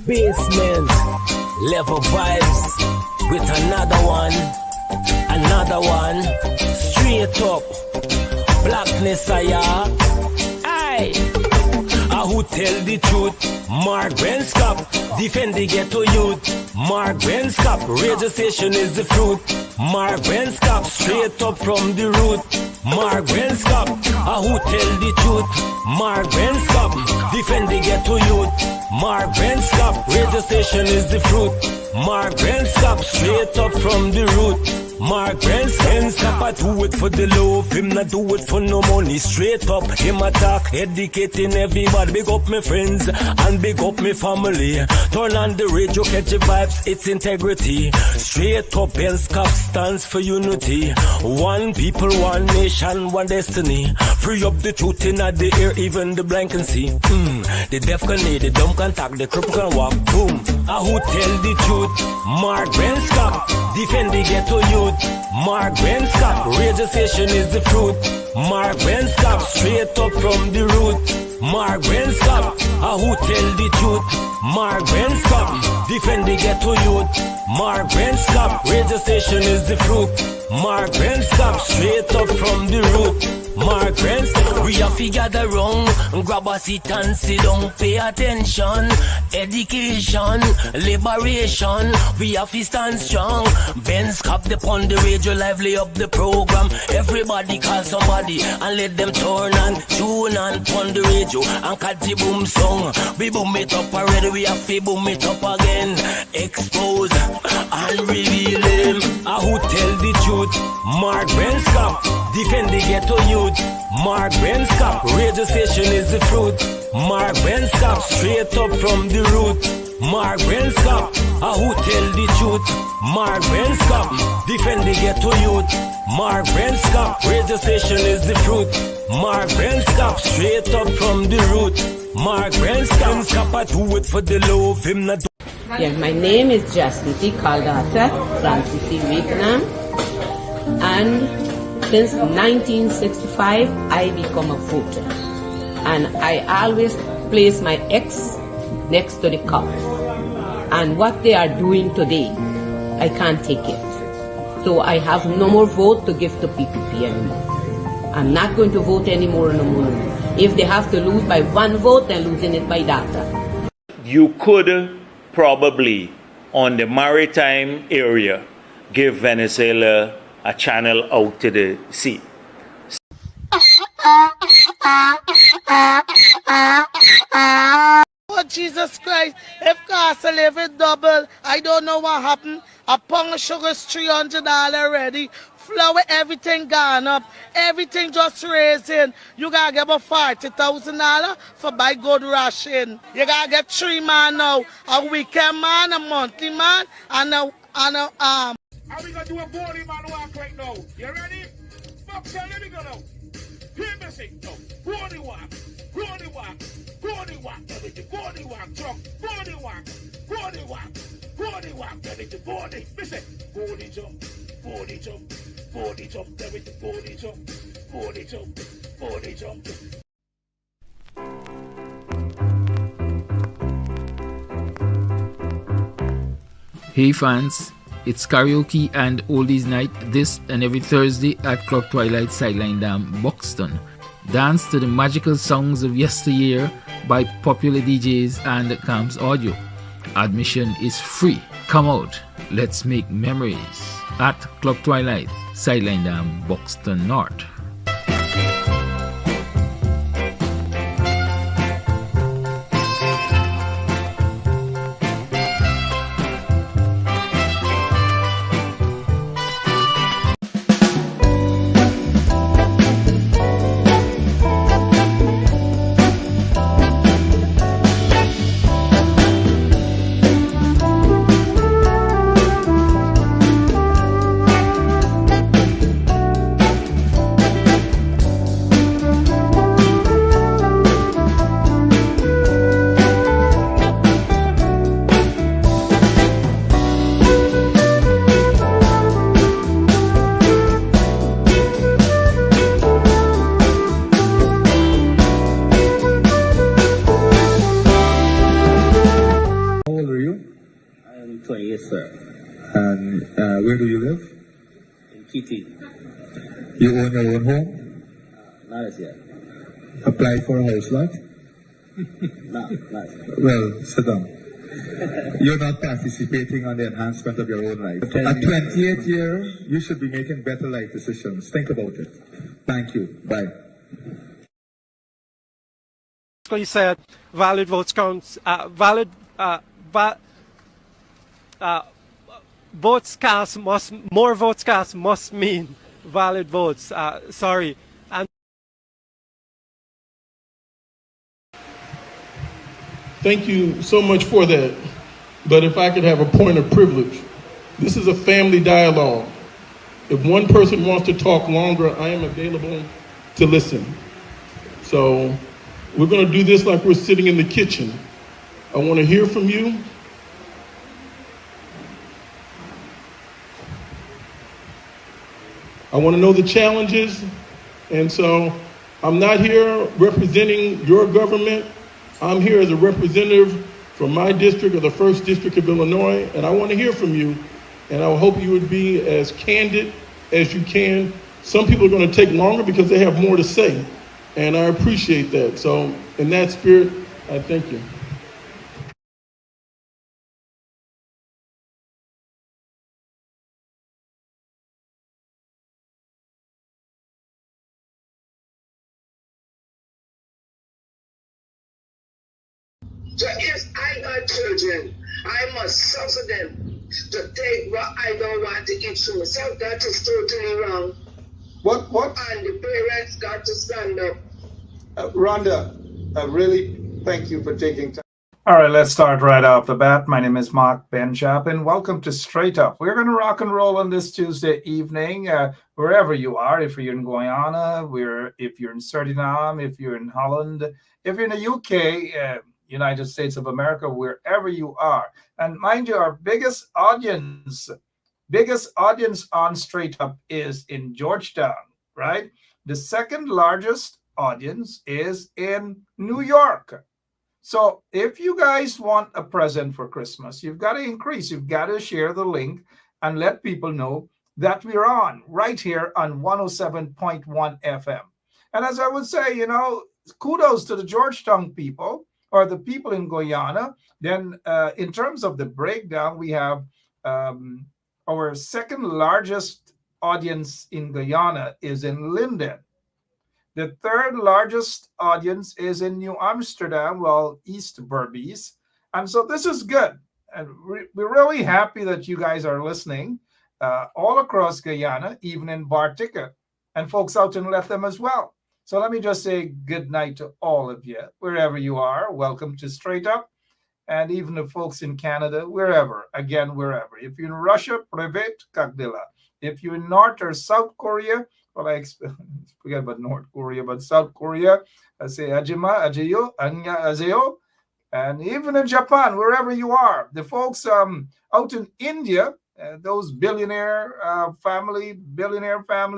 Basement, level vibes with another one, straight up, blackness aye. Who tell the truth? Mark Benskop, defend the ghetto youth. Mark Benskop, radio station is the fruit. Mark Benskop, straight up from the root. Mark Benskop, who tell the truth? Mark Benskop, defend the ghetto youth. Mark Benskop, radio station is the fruit. Mark Benskop, straight up from the root. Mark Benskop, I do it for the love, him not do it for no money. Straight up, him attack, educating everybody. Big up my friends and big up my family. Turn on the radio, catch the vibes, it's integrity. Straight up, Benskop stands for unity. One people, one nation, one destiny. Free up the truth in the air, even the blind can see. The deaf can hear, the dumb can talk, the cripple can walk. Boom. Who tell the truth? Mark Benskop, defend the ghetto youth. Mark Benskop, radio station is the fruit. Mark Benskop, straight up from the root. Mark Benskop, who tell the truth? Mark Benskop, defend the ghetto youth. Mark Benskop, radio station is the fruit. Mark Benskop, straight up from the root. Mark Benskop, we have to gather wrong, grab a seat and sit down, pay attention, education, liberation, we have to stand strong. Benskop upon the radio, lively up the program. Everybody call somebody and let them turn and tune and pon the radio and catch the boom song. We boom it up already, we have to boom it up again. Expose and reveal him. Who tell the truth? Mark Benskop, defend the ghetto youth. Mark Benskop, radio station is the fruit. Mark Benskop, straight up from the root. Mark Benskop, who tell the truth? Mark Benskop, defend the ghetto youth. Mark Benskop, radio station is the fruit. Mark Benskop, straight up from the root. Mark Benskop, I do it for the love, him not. Yeah, my name is Jacinty Caldata Francis Vietnam, and since 1965, I become a voter, and I always place my ex next to the cup. And what they are doing today, I can't take it. So I have no more vote to give to PPP anymore. I'm not going to vote anymore no more. If they have to lose by one vote, they're losing it by data. You could probably, on the maritime area, give Venezuela a channel out to the sea. Oh, Jesus Christ, if cost of living double, I don't know what happened. A pound of sugar is $300 already. Flour, everything gone up. Everything just raising. You gotta get about $40,000 for buy good ration. You gotta get 3 man now. A weekend man, a monthly man, and a How we gonna do a body man walk right now? You ready? Box on, let me go now. Hear me sing now. Body walk, body walk, body walk, everything. Body walk, truck, body walk, body walk, body walk, everything. Body, listen. Body jump, body jump, body jump, everything. Body jump, body jump, body jump. Hey fans, it's karaoke and oldies night this and every Thursday at Club Twilight Sideline Dam, Buxton. Dance to the magical songs of yesteryear by popular DJs and Camps Audio. Admission is free. Come out, let's make memories at Club Twilight Sideline Dam, Buxton North. Okay. And where do you live? In PT. You own your own home? Not as yet. Apply for a house lot? Not yet. Well, sit down. You're not participating on the enhancement of your own life. At 28 years, you should be making better life decisions. Think about it. Thank you. Bye. You said valid votes counts. Votes cast must more votes cast must mean valid votes. Sorry. And Thank you so much for that. But if I could have a point of privilege, this is a family dialogue. If one person wants to talk longer, I am available to listen. So we're going to do this like we're sitting in the kitchen. I want to hear from you. I want to know the challenges. And so I'm not here representing your government. I'm here as a representative from my district, or the 1st District of Illinois, and I want to hear from you. And I hope you would be as candid as you can. Some people are going to take longer because they have more to say, and I appreciate that. So in that spirit, I thank you. So if I got children, I must suffer them to take what I don't want to eat for myself. That is totally wrong. What? And the parents got to stand up. Rhonda, I really thank you for taking time. All right, let's start right off the bat. My name is Mark Ben Chapin. Welcome to Straight Up. We're going to rock and roll on this Tuesday evening, wherever you are. If you're in Guyana, if you're in Suriname, if you're in Holland, if you're in the UK, United States of America, wherever you are. And mind you, our biggest audience on Straight Up is in Georgetown, right? The second largest audience is in New York. So if you guys want a present for Christmas, you've got to increase. You've got to share the link and let people know that we're on right here on 107.1 FM. And as I would say, kudos to the Georgetown people, or the people in Guyana. Then in terms of the breakdown, we have our second largest audience in Guyana is in Linden. The third largest audience is in New Amsterdam, East Berbice. And so this is good. And we're really happy that you guys are listening all across Guyana, even in Bartica, and folks out in Lethem as well. So let me just say good night to all of you, wherever you are. Welcome to Straight Up. And even the folks in Canada, wherever. Wherever. If you're in Russia, Privet, Kagdila. If you're in North or South Korea, I forget about North Korea, but South Korea, I say Ajima, Ajeyo, Anya, Azeo. And even in Japan, wherever you are. The folks out in India, those billionaire family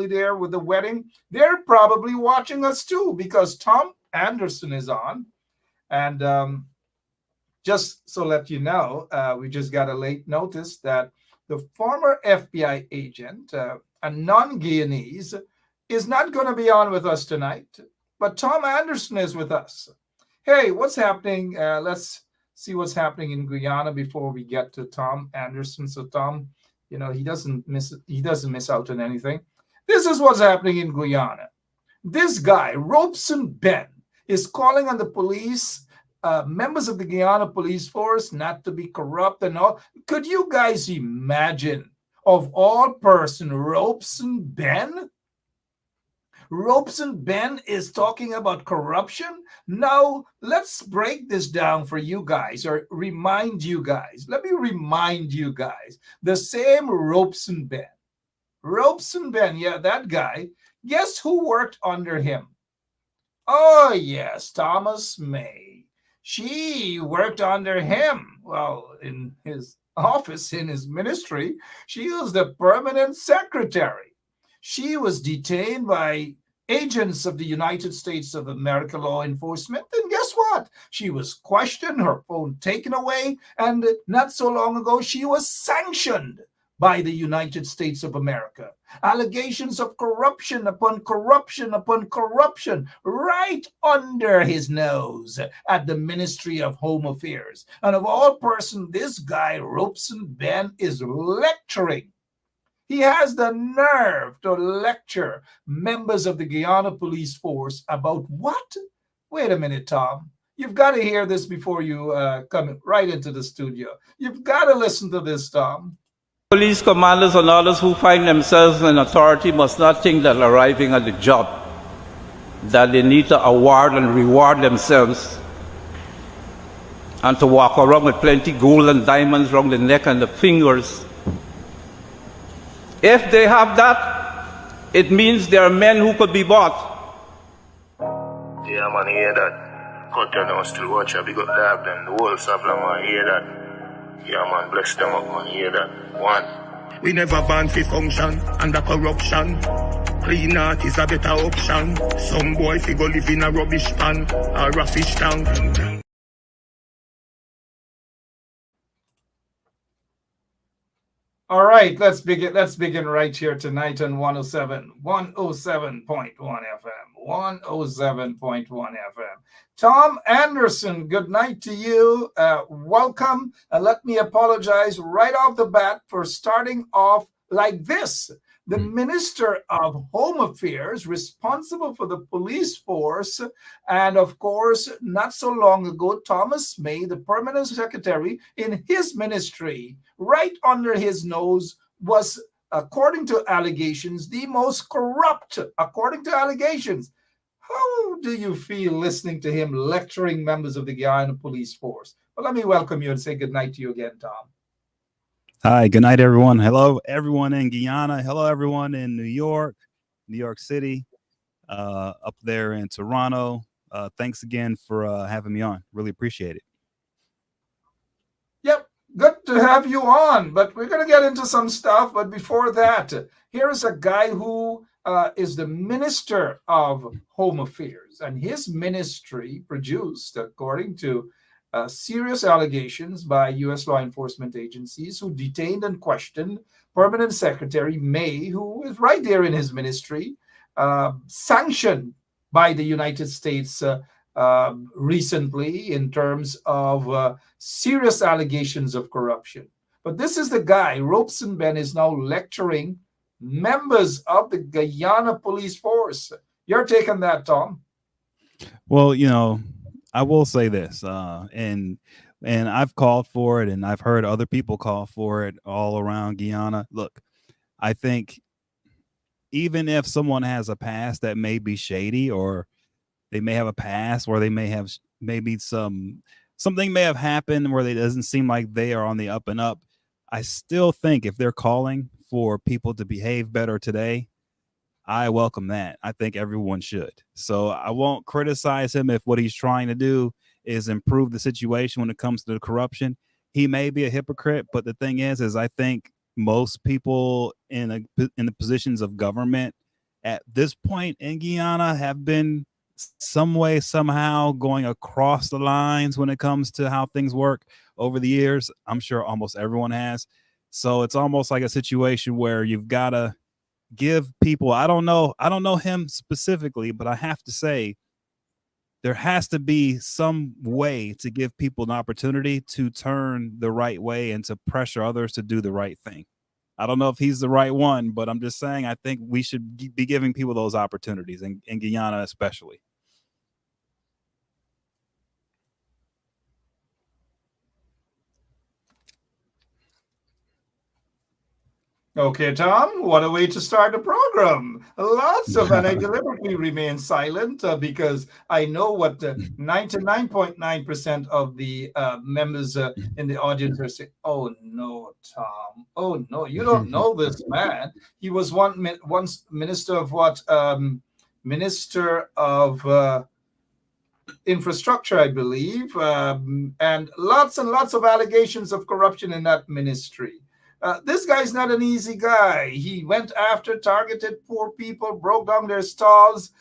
there with the wedding, they're probably watching us too, because Tom Anderson is on. And just so let you know, we just got a late notice that the former FBI agent, a non-Guyanese, is not going to be on with us tonight, but Tom Anderson is with us. Hey, what's happening? Let's see what's happening in Guyana before we get to Tom Anderson. So Tom, he doesn't miss out on anything. This is what's happening in Guyana. This guy, Robeson Ben, is calling on the police, members of the Guyana police force, not to be corrupt and all. Could you guys imagine, of all person, Robeson Ben? Robeson Ben is talking about corruption. Now, let's break this down for you guys, or remind you guys. Let me remind you guys. The same Robeson Ben. Robeson Ben, yeah, that guy. Guess who worked under him? Oh, yes, Thomas May. She worked under him. Well, in his office, in his ministry, she was the permanent secretary. She was detained by agents of the United States of America law enforcement. And guess what? She was questioned, her phone taken away, and not so long ago, she was sanctioned by the United States of America. Allegations of corruption upon corruption upon corruption right under his nose at the Ministry of Home Affairs. And of all persons, this guy, Robeson Ben, is lecturing. He has the nerve to lecture members of the Guyana Police Force about what? Wait a minute, Tom. You've got to hear this before you come right into the studio. You've got to listen to this, Tom. Police commanders and others who find themselves in authority must not think that arriving at the job, that they need to award and reward themselves and to walk around with plenty gold and diamonds around the neck and the fingers. If they have that, it means there are men who could be bought. Yeah, man, hear that. Cut your nose still watch you. Big up dog them. The whole Savla, man, hear that. Yeah, man, bless them up, man, hear that. One. We never ban for function under corruption. Clean art is a better option. Some boy fi go live in a rubbish pan or a fish tank. All right, let's begin right here tonight on 107.1 FM. 107.1 FM. Tom Anderson, good night to you. Welcome. And let me apologize right off the bat for starting off like this. The Minister of Home Affairs, responsible for the police force, and of course, not so long ago, Thomas May, the permanent secretary in his ministry, right under his nose, was, according to allegations, the most corrupt, according to allegations. How do you feel listening to him lecturing members of the Guyana police force? Well, let me welcome you and say good night to you again, Tom. Hi, good night, everyone. Hello, everyone in Guyana. Hello, everyone in New York City, up there in Toronto. Thanks again for having me on. Really appreciate it. Yep, good to have you on, but we're going to get into some stuff. But before that, here is a guy who is the Minister of Home Affairs, and his ministry produced, according to serious allegations by U.S. law enforcement agencies who detained and questioned Permanent Secretary May, who is right there in his ministry, sanctioned by the United States recently in terms of serious allegations of corruption. But this is the guy, Robeson Ben, is now lecturing members of the Guyana police force. Your take on that, Tom? Well, you know, I will say this, and I've called for it, and I've heard other people call for it all around Guyana. Look, I think even if someone has a past that may be shady, or they may have a past where they may have maybe something may have happened where it doesn't seem like they are on the up and up, I still think if they're calling for people to behave better today, I welcome that. I think everyone should. So I won't criticize him if what he's trying to do is improve the situation when it comes to the corruption. He may be a hypocrite, but the thing is I think most people in the positions of government at this point in Guyana have been some way, somehow going across the lines when it comes to how things work over the years. I'm sure almost everyone has. So it's almost like a situation where you've got to give people, I don't know him specifically, but I have to say there has to be some way to give people an opportunity to turn the right way and to pressure others to do the right thing. I don't know if he's the right one, but I'm just saying I think we should be giving people those opportunities, in Guyana especially. Okay, Tom, what a way to start the program. Lots of, and I deliberately remain silent because I know what 99.9% of the members in the audience are saying. Oh, no, Tom. Oh, no, you don't know this man. He was once minister of what? Minister of infrastructure, I believe, and lots of allegations of corruption in that ministry. This guy's not an easy guy. He went after, targeted poor people, broke down their stalls,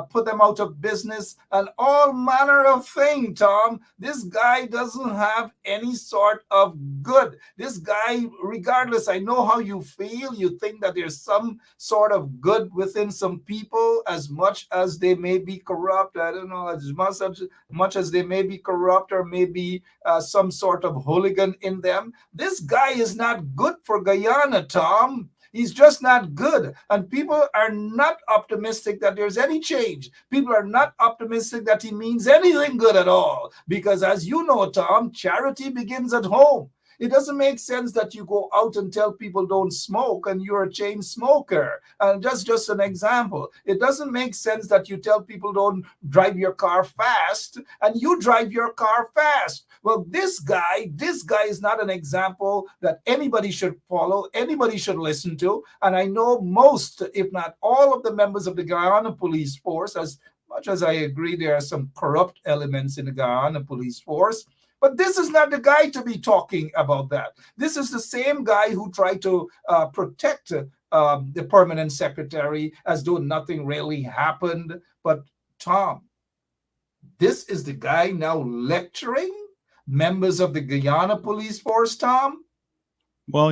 put them out of business, and all manner of thing, Tom. This guy doesn't have any sort of good. This guy, regardless, I know how you feel. You think that there's some sort of good within some people, as much as they may be corrupt. I don't know, as much as they may be corrupt or maybe some sort of hooligan in them. This guy is not good for Guyana, Tom. He's just not good. And people are not optimistic that there's any change. People are not optimistic that he means anything good at all. Because as you know, Tom, charity begins at home. It doesn't make sense that you go out and tell people don't smoke and you're a chain smoker. And just an example. It doesn't make sense that you tell people don't drive your car fast and you drive your car fast. Well, this guy is not an example that anybody should follow, anybody should listen to. And I know most, if not all, of the members of the Guyana Police Force, as much as I agree there are some corrupt elements in the Guyana Police Force, but this is not the guy to be talking about that. This is the same guy who tried to protect the permanent secretary as though nothing really happened. But Tom, this is the guy now lecturing members of the Guyana Police Force, Tom? Well,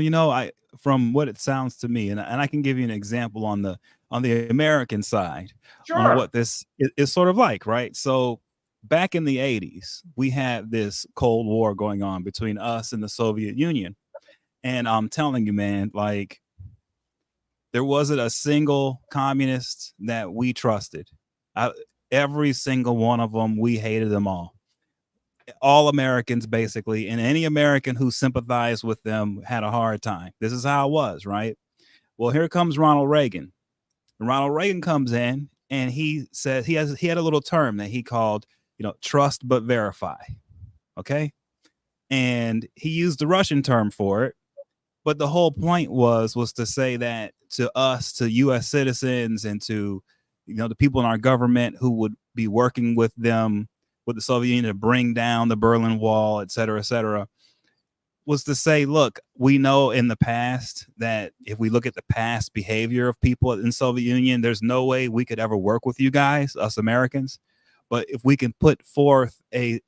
from what it sounds to me, and I can give you an example on the American side on what this is sort of like, right? So back in the 80s, we had this Cold War going on between us and the Soviet Union. And I'm telling you, man, like, there wasn't a single communist that we trusted. Every single one of them, we hated them all. All Americans, basically, and any American who sympathized with them had a hard time. This is how it was, right? Well, here comes Ronald Reagan. Ronald Reagan comes in and he says he had a little term that he called, trust but verify. Okay. And he used the Russian term for it. But the whole point was to say that to us, to US citizens, and to, the people in our government who would be working with them, with the Soviet Union, to bring down the Berlin Wall, et cetera, was to say, look, we know in the past that if we look at the past behavior of people in the Soviet Union, there's no way we could ever work with you guys, us Americans. But if we can put forth a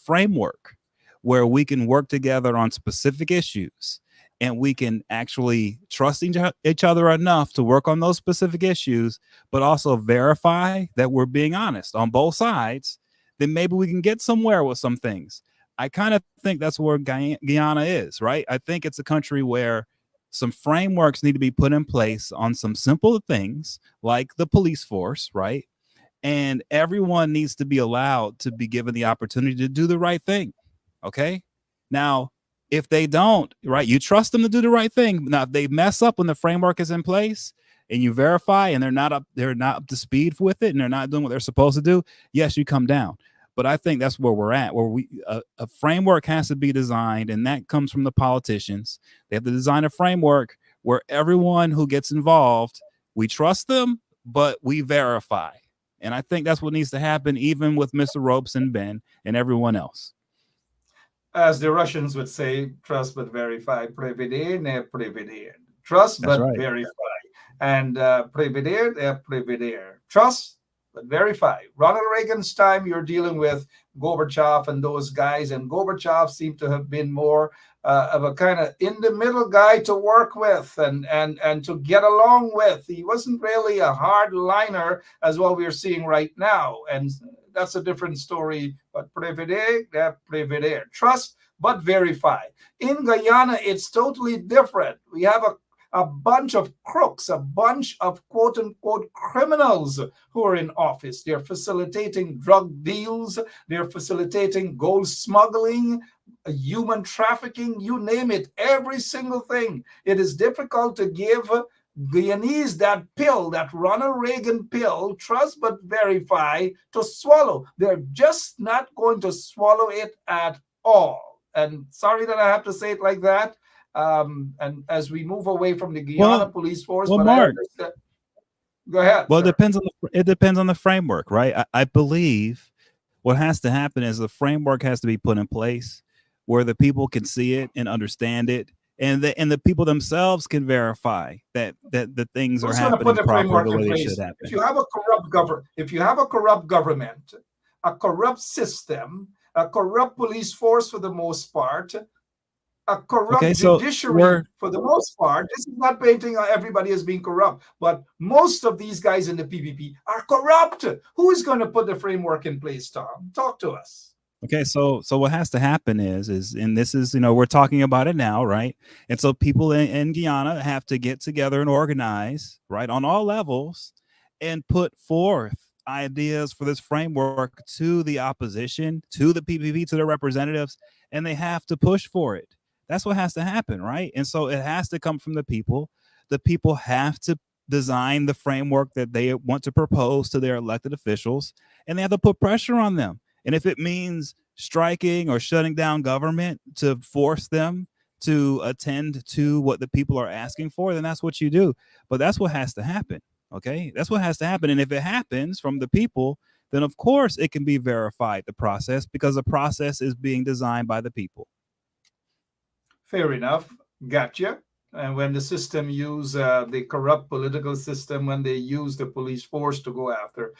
framework where we can work together on specific issues, and we can actually trust each other enough to work on those specific issues, but also verify that we're being honest on both sides, then maybe we can get somewhere with some things. I kind of think that's where Guyana is, right? I think it's a country where some frameworks need to be put in place on some simple things like the police force, right? And everyone needs to be allowed to be given the opportunity to do the right thing. Okay. Now, if they don't, right, you trust them to do the right thing. Now, if they mess up when the framework is in place and you verify and they're not up to speed with it and they're not doing what they're supposed to do, yes, you come down. But I think that's where we're at, where a framework has to be designed, and that comes from the politicians. They have to design a framework where everyone who gets involved, we trust them, but we verify. And I think that's what needs to happen, even with Mr. Ropes and Ben and everyone else. As the Russians would say, trust but verify. Prevedere, ne prevedere. Trust but verify. And prevedere, ne prevedere. Trust but verify. Ronald Reagan's time, you're dealing with Gorbachev and those guys, and Gorbachev seemed to have been more of a kind of in-the-middle guy to work with and to get along with. He wasn't really a hard-liner as what we're seeing right now, and that's a different story. But prevedere, trust but verify. In Guyana, it's totally different. We have a bunch of crooks, a bunch of quote-unquote criminals who are in office. They're facilitating drug deals. They're facilitating gold smuggling, human trafficking, you name it, every single thing. It is difficult to give Guyanese that pill, that Ronald Reagan pill, trust but verify, to swallow. They're just not going to swallow it at all. And sorry that I have to say it like that. And as we move away from the Guyana Police Force, but Mark, go ahead. Well, it depends on the framework, right? I believe what has to happen is the framework has to be put in place where the people can see it and understand it, and the people themselves can verify that the things are Who's going to put happening the proper framework the in way they place? should happen. If you have a corrupt government, a corrupt system, a corrupt police force for the most part, a corrupt Okay, so judiciary for the most part. This is not painting everybody as being corrupt, but most of these guys in the PPP are corrupt. Who is going to put the framework in place, Tom? Talk to us. Okay, so what has to happen is and this is, we're talking about it now, right? And so people in Guyana have to get together and organize, right, on all levels, and put forth ideas for this framework to the opposition, to the PPP, to their representatives, and they have to push for it. That's what has to happen, right? And so it has to come from the people. The people have to design the framework that they want to propose to their elected officials, and they have to put pressure on them. And if it means striking or shutting down government to force them to attend to what the people are asking for, then that's what you do. But that's what has to happen. Okay, that's what has to happen. And if it happens from the people, then of course it can be verified, the process, because the process is being designed by the people. Fair enough. Gotcha. And when the system use the corrupt political system, when they use the police force to go after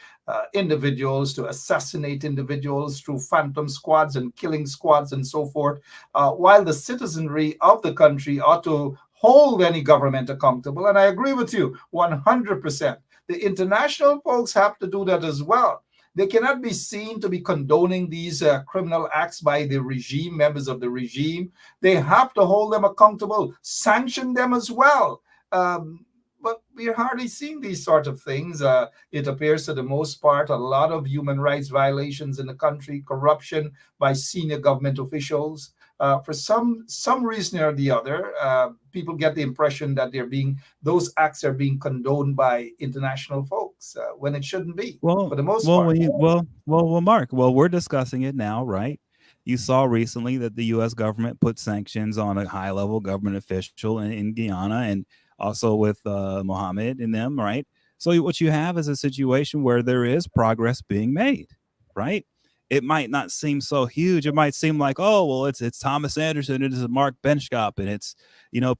individuals, to assassinate individuals through phantom squads and killing squads and so forth, while the citizenry of the country ought to hold any government accountable. And I agree with you 100%. The international folks have to do that as well. They cannot be seen to be condoning these criminal acts by the regime, members of the regime. They have to hold them accountable, sanction them as well. But we're hardly seeing these sort of things. It appears, to the most part, a lot of human rights violations in the country, corruption by senior government officials. For some reason or the other, people get the impression that those acts are being condoned by international folks when it shouldn't be. For the most part. Mark. Well, we're discussing it now, right? You saw recently that the U.S. government put sanctions on a high-level government official in Guyana, and also with Mohammed and them, right? So what you have is a situation where there is progress being made, right? It might not seem so huge. It might seem like, oh, well, it's Thomas Anderson, it is Mark Benschop, and it's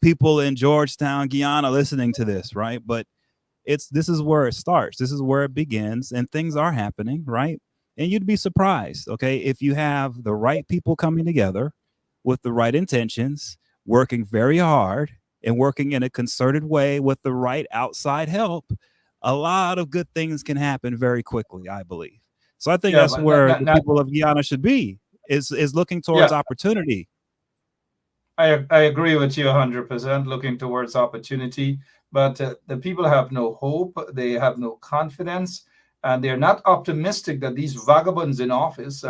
people in Georgetown, Guyana listening to this, right? But this is where it starts. This is where it begins, and things are happening, right? And you'd be surprised, okay, if you have the right people coming together with the right intentions, working very hard and working in a concerted way with the right outside help, a lot of good things can happen very quickly, I believe. So I think that's where the people of Guyana should be, is looking towards opportunity. I agree with you 100%, looking towards opportunity. But the people have no hope. They have no confidence. And they're not optimistic that these vagabonds in office,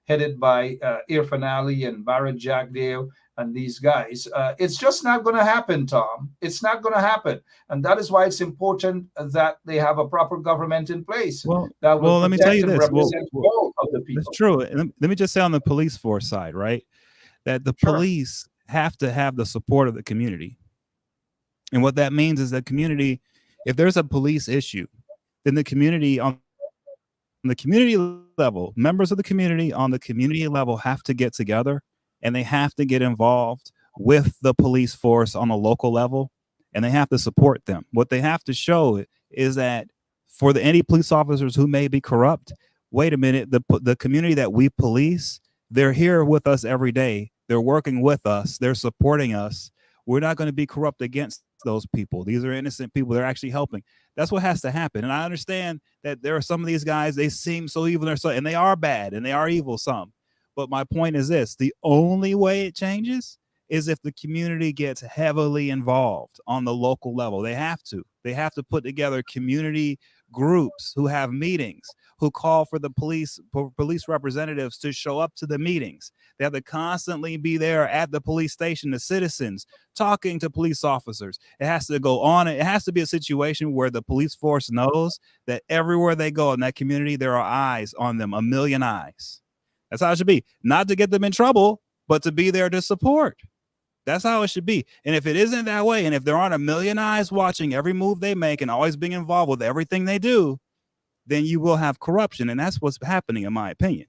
headed by Irfan Ali and Barrett Jackdale and these guys, it's just not going to happen, Tom. It's not going to happen. And that is why it's important that they have a proper government in place that will let me tell you and this. represent all of the people. That's true. Let me just say on the police force side, right, that the police have to have the support of the community. And what that means is that community, if there's a police issue, then the community on the community level, members of the community on the community level have to get together, and they have to get involved with the police force on a local level, and they have to support them. What they have to show is that for any police officers who may be corrupt, wait a minute, the community that we police, they're here with us every day. They're working with us. They're supporting us. We're not going to be corrupt against those people. These are innocent people. They're actually helping. That's what has to happen. And I understand that there are some of these guys, they seem so evil, and they are bad and they are evil, some. But my point is this: the only way it changes is if the community gets heavily involved on the local level. They have to put together community groups who have meetings, who call for the police representatives to show up to the meetings. They have to constantly be there at the police station, the citizens talking to police officers. It has to go on. It has to be a situation where the police force knows that everywhere they go in that community, there are eyes on them, a million eyes. That's how it should be. Not to get them in trouble, but to be there to support. That's how it should be. And if it isn't that way, and if there aren't a million eyes watching every move they make and always being involved with everything they do, then you will have corruption. And that's what's happening, in my opinion.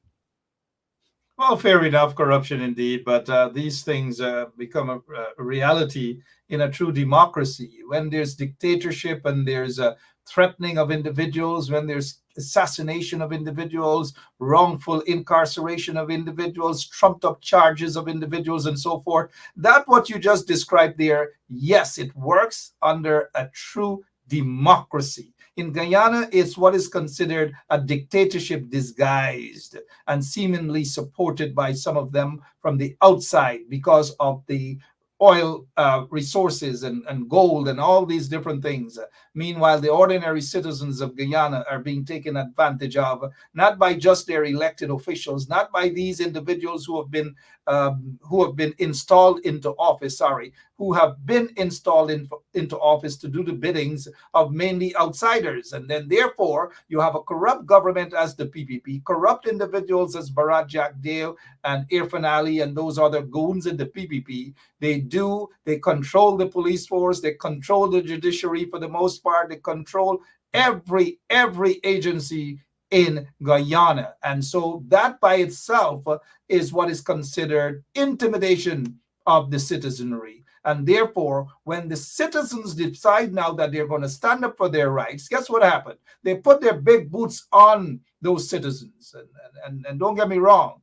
Well, fair enough, corruption indeed, but these things become a reality in a true democracy when there's dictatorship and there's threatening of individuals, when there's assassination of individuals, wrongful incarceration of individuals, trumped up charges of individuals, and so forth. That what you just described there, yes, it works under a true democracy. In Guyana, it's what is considered a dictatorship disguised and seemingly supported by some of them from the outside because of the oil resources and gold and all these different things. Meanwhile, the ordinary citizens of Guyana are being taken advantage of, not by just their elected officials, not by these individuals who have been installed into office, who have been installed into office to do the biddings of mainly outsiders. And then therefore, you have a corrupt government as the PPP, corrupt individuals as Barat Jack Dale and Irfan Ali and those other goons in the PPP. They control the police force, they control the judiciary for the most part, they control every agency in Guyana. And so that by itself is what is considered intimidation of the citizenry. And therefore, when the citizens decide now that they're going to stand up for their rights, guess what happened? They put their big boots on those citizens. And don't get me wrong,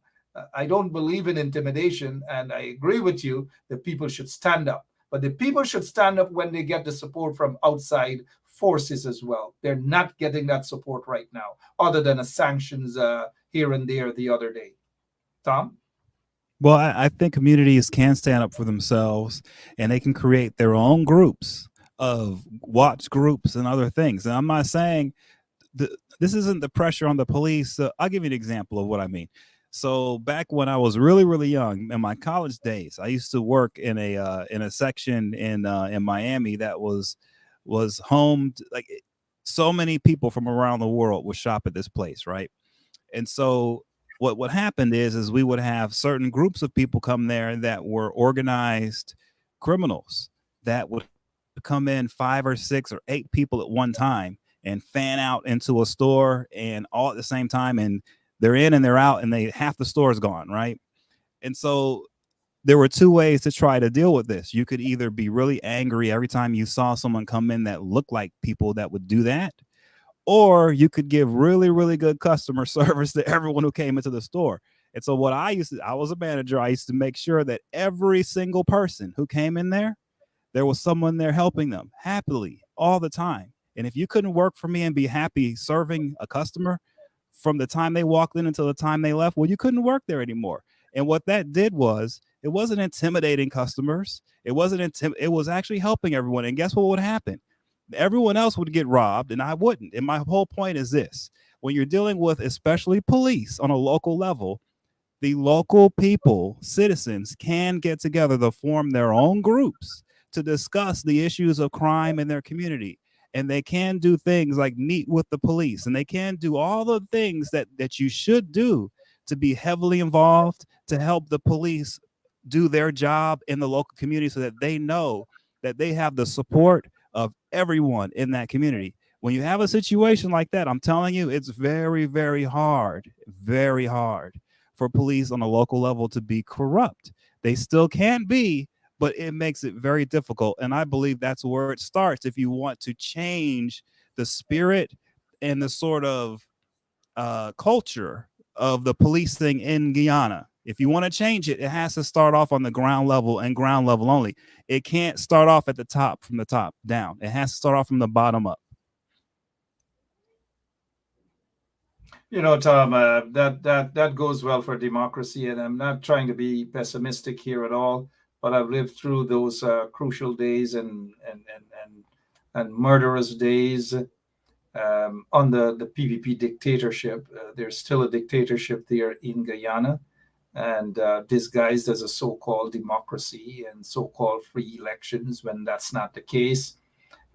I don't believe in intimidation, and I agree with you that people should stand up. But the people should stand up when they get the support from outside forces as well. They're not getting that support right now, other than a sanctions here and there the other day. Tom? Well, I think communities can stand up for themselves and they can create their own groups of watch groups and other things. And I'm not saying this isn't the pressure on the police. I'll give you an example of what I mean. So back when I was really, really young in my college days, I used to work in a section in Miami that was home to, like, so many people from around the world would shop at this place, right? And so what happened is we would have certain groups of people come there that were organized criminals that would come in 5 or 6 or 8 people at one time and fan out into a store and all at the same time, and they're in and they're out and half the store is gone, right? And so there were 2 ways to try to deal with this. You could either be really angry every time you saw someone come in that looked like people that would do that, or you could give really, really good customer service to everyone who came into the store. And so what I was a manager. I used to make sure that every single person who came in there was someone there helping them happily all the time. And if you couldn't work for me and be happy serving a customer from the time they walked in until the time they left, well, you couldn't work there anymore. And what that did was, it wasn't intimidating customers. It was actually helping everyone. And guess what would happen? Everyone else would get robbed and I wouldn't. And my whole point is this: when you're dealing with especially police on a local level, the local people, citizens, can get together to form their own groups to discuss the issues of crime in their community. And they can do things like meet with the police, and they can do all the things that you should do to be heavily involved to help the police do their job in the local community so that they know that they have the support of everyone in that community. When you have a situation like that, I'm telling you, it's very, very hard for police on a local level to be corrupt. They still can be, but it makes it very difficult. And I believe that's where it starts if you want to change the spirit and the sort of culture of the policing in Guyana. If you want to change it, it has to start off on the ground level and ground level only. It can't start off at the top from the top down. It has to start off from the bottom up. You know, Tom, that goes well for democracy, and I'm not trying to be pessimistic here at all. But I've lived through those crucial days and murderous days under the PPP dictatorship. There's still a dictatorship there in Guyana, and disguised as a so-called democracy and so-called free elections when that's not the case.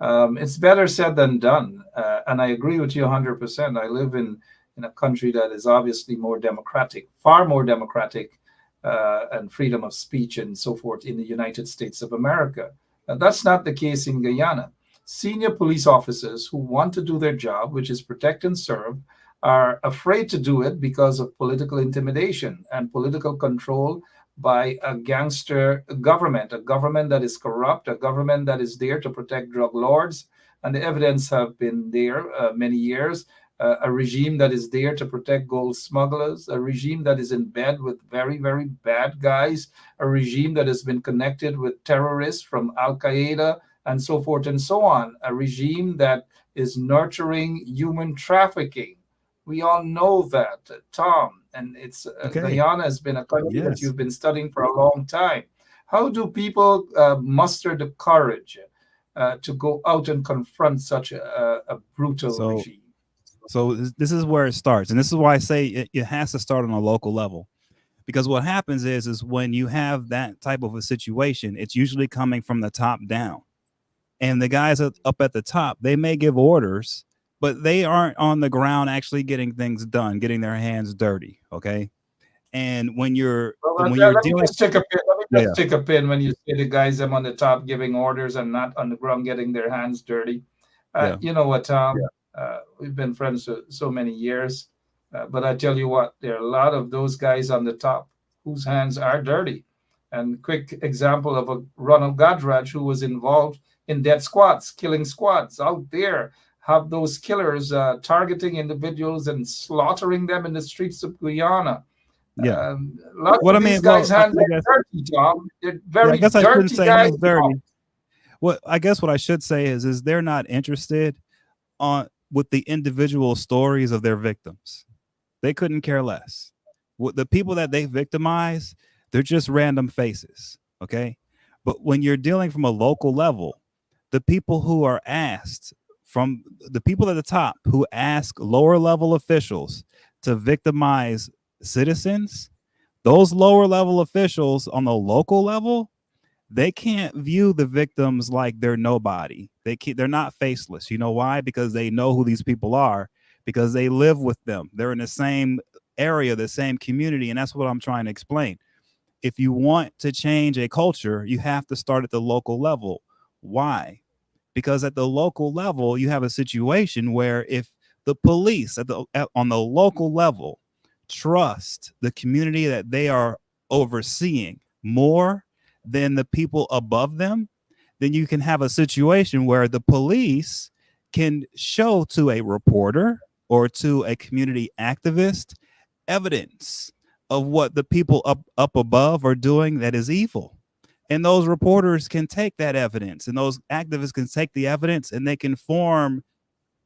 It's better said than done. And I agree with you 100%. I live in a country that is obviously more democratic, far more democratic, and freedom of speech and so forth in the United States of America. That's not the case in Guyana. Senior police officers who want to do their job, which is protect and serve, are afraid to do it because of political intimidation and political control by a gangster government, a government that is corrupt, a government that is there to protect drug lords. And the evidence have been there many years. A regime that is there to protect gold smugglers, a regime that is in bed with very, very bad guys, a regime that has been connected with terrorists from Al Qaeda and so forth and so on, a regime that is nurturing human trafficking. We all know that, Tom, and it's Okay. Guyana has been a country that Yes. you've been studying for a long time. How do people muster the courage to go out and confront such a brutal So regime? this is where it starts, and this is why I say it has to start on a local level. Because what happens is when you have that type of a situation, it's usually coming from the top down. And the guys up at the top, they may give orders, but they aren't on the ground actually getting things done, getting their hands dirty. Okay. And when you're Well, let me dealing, just take a pin. Let me yeah, just take a pin when you say the guys them on the top giving orders and not on the ground getting their hands dirty. yeah, You know what, Tom? We've been friends for so many years, but I tell you what, there are a lot of those guys on the top whose hands are dirty. And quick example of a Ronald Godraj who was involved in death squads, killing squads out there. Have those killers targeting individuals and slaughtering them in the streets of Guyana. yeah. A lot What of I these mean, well, guys' hands I are guess, dirty, Tom. They're yeah, I very guess I shouldn't dirty say guys, hands Tom. dirty. What I guess what I should say is they're not interested on with the individual stories of their victims. They couldn't care less. What the people that they victimize, they're just random faces. Okay. But when you're dealing from a local level, the people who are asked from the people at the top who ask lower level officials to victimize citizens, those lower level officials on the local level, they can't view the victims like they're nobody. They're not faceless. You know why? Because they know who these people are, because they live with them. They're in the same area, the same community, and that's what I'm trying to explain. If you want to change a culture, you have to start at the local level. Why? Because at the local level, you have a situation where if the police on the local level trust the community that they are overseeing more than the people above them, then you can have a situation where the police can show to a reporter or to a community activist evidence of what the people up above are doing that is evil. And those reporters can take that evidence, and those activists can take the evidence, and they can form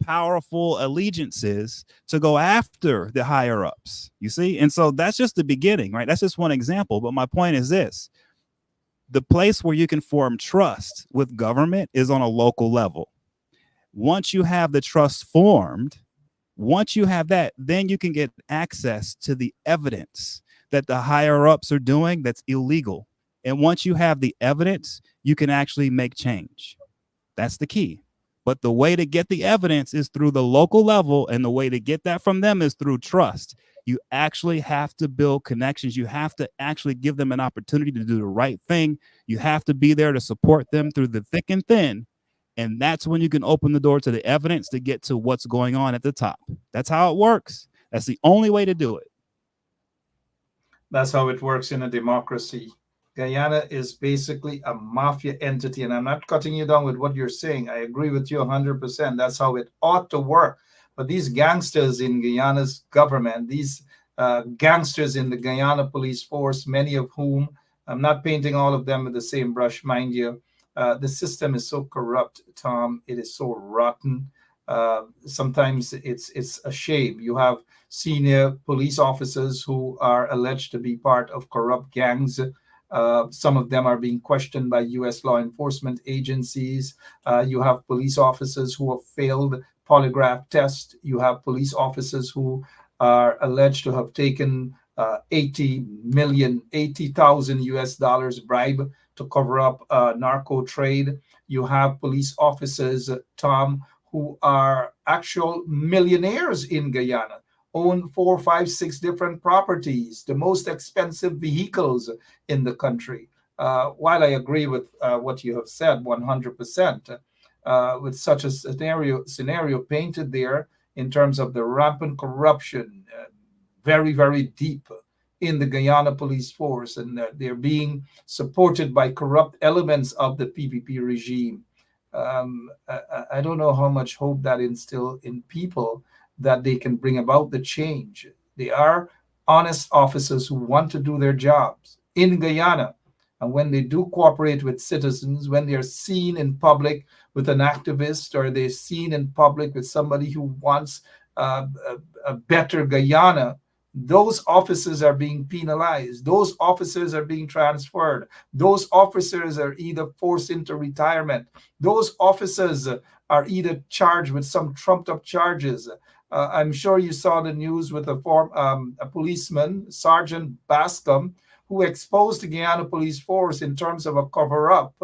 powerful allegiances to go after the higher ups. You see? And so that's just the beginning, right? That's just one example. But my point is this: the place where you can form trust with government is on a local level. Once you have the trust formed, once you have that, then you can get access to the evidence that the higher ups are doing that's illegal. And once you have the evidence, you can actually make change. That's the key. But the way to get the evidence is through the local level, and the way to get that from them is through trust. You actually have to build connections. You have to actually give them an opportunity to do the right thing. You have to be there to support them through the thick and thin. And that's when you can open the door to the evidence to get to what's going on at the top. That's how it works. That's the only way to do it. That's how it works in a democracy. Guyana is basically a mafia entity, and I'm not cutting you down with what you're saying. I agree with you 100%. That's how it ought to work. But these gangsters in Guyana's government, these gangsters in the Guyana police force, many of whom, I'm not painting all of them with the same brush, mind you, the system is so corrupt, Tom. It is so rotten. Sometimes it's a shame. You have senior police officers who are alleged to be part of corrupt gangs. Some of them are being questioned by U.S. law enforcement agencies. You have police officers who have failed polygraph tests. You have police officers who are alleged to have taken 80,000 US dollars bribe to cover up narco trade. You have police officers, Tom, who are actual millionaires in Guyana, own 4, 5, 6 different properties, the most expensive vehicles in the country. While I agree with what you have said 100%, with such a scenario painted there in terms of the rampant corruption, very, very deep in the Guyana police force, and they're being supported by corrupt elements of the PPP regime. I don't know how much hope that instills in people that they can bring about the change. They are honest officers who want to do their jobs in Guyana. And when they do cooperate with citizens, when they're seen in public with an activist, or they're seen in public with somebody who wants a better Guyana, those officers are being penalized. Those officers are being transferred. Those officers are either forced into retirement. Those officers are either charged with some trumped up charges. I'm sure you saw the news with a policeman, Sergeant Bascom, who exposed the Guyana police force in terms of a cover-up,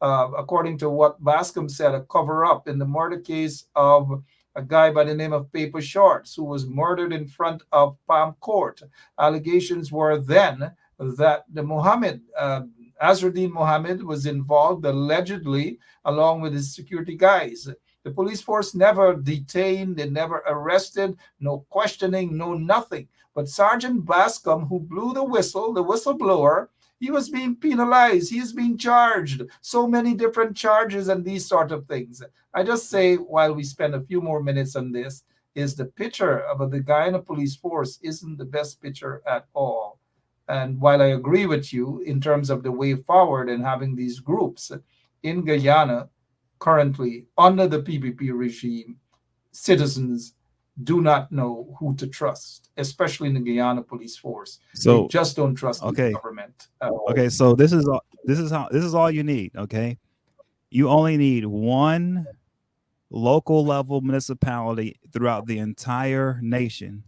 according to what Bascom said, a cover-up in the murder case of a guy by the name of Paper Shorts, who was murdered in front of Palm Court. Allegations were then that the Azruddin Mohammed was involved, allegedly, along with his security guys. The police force never detained, they never arrested, no questioning, no nothing. But Sergeant Bascom, who blew the whistle, the whistleblower, he was being penalized. He is being charged so many different charges and these sort of things. I just say, while we spend a few more minutes on this, is the picture of the Guyana police force isn't the best picture at all. And while I agree with you in terms of the way forward and having these groups in Guyana currently under the PPP regime, citizens do not know who to trust, especially in the Guyana police force. So they just don't trust the government. Okay, so this is all you need. Okay, you only need one local level municipality throughout the entire nation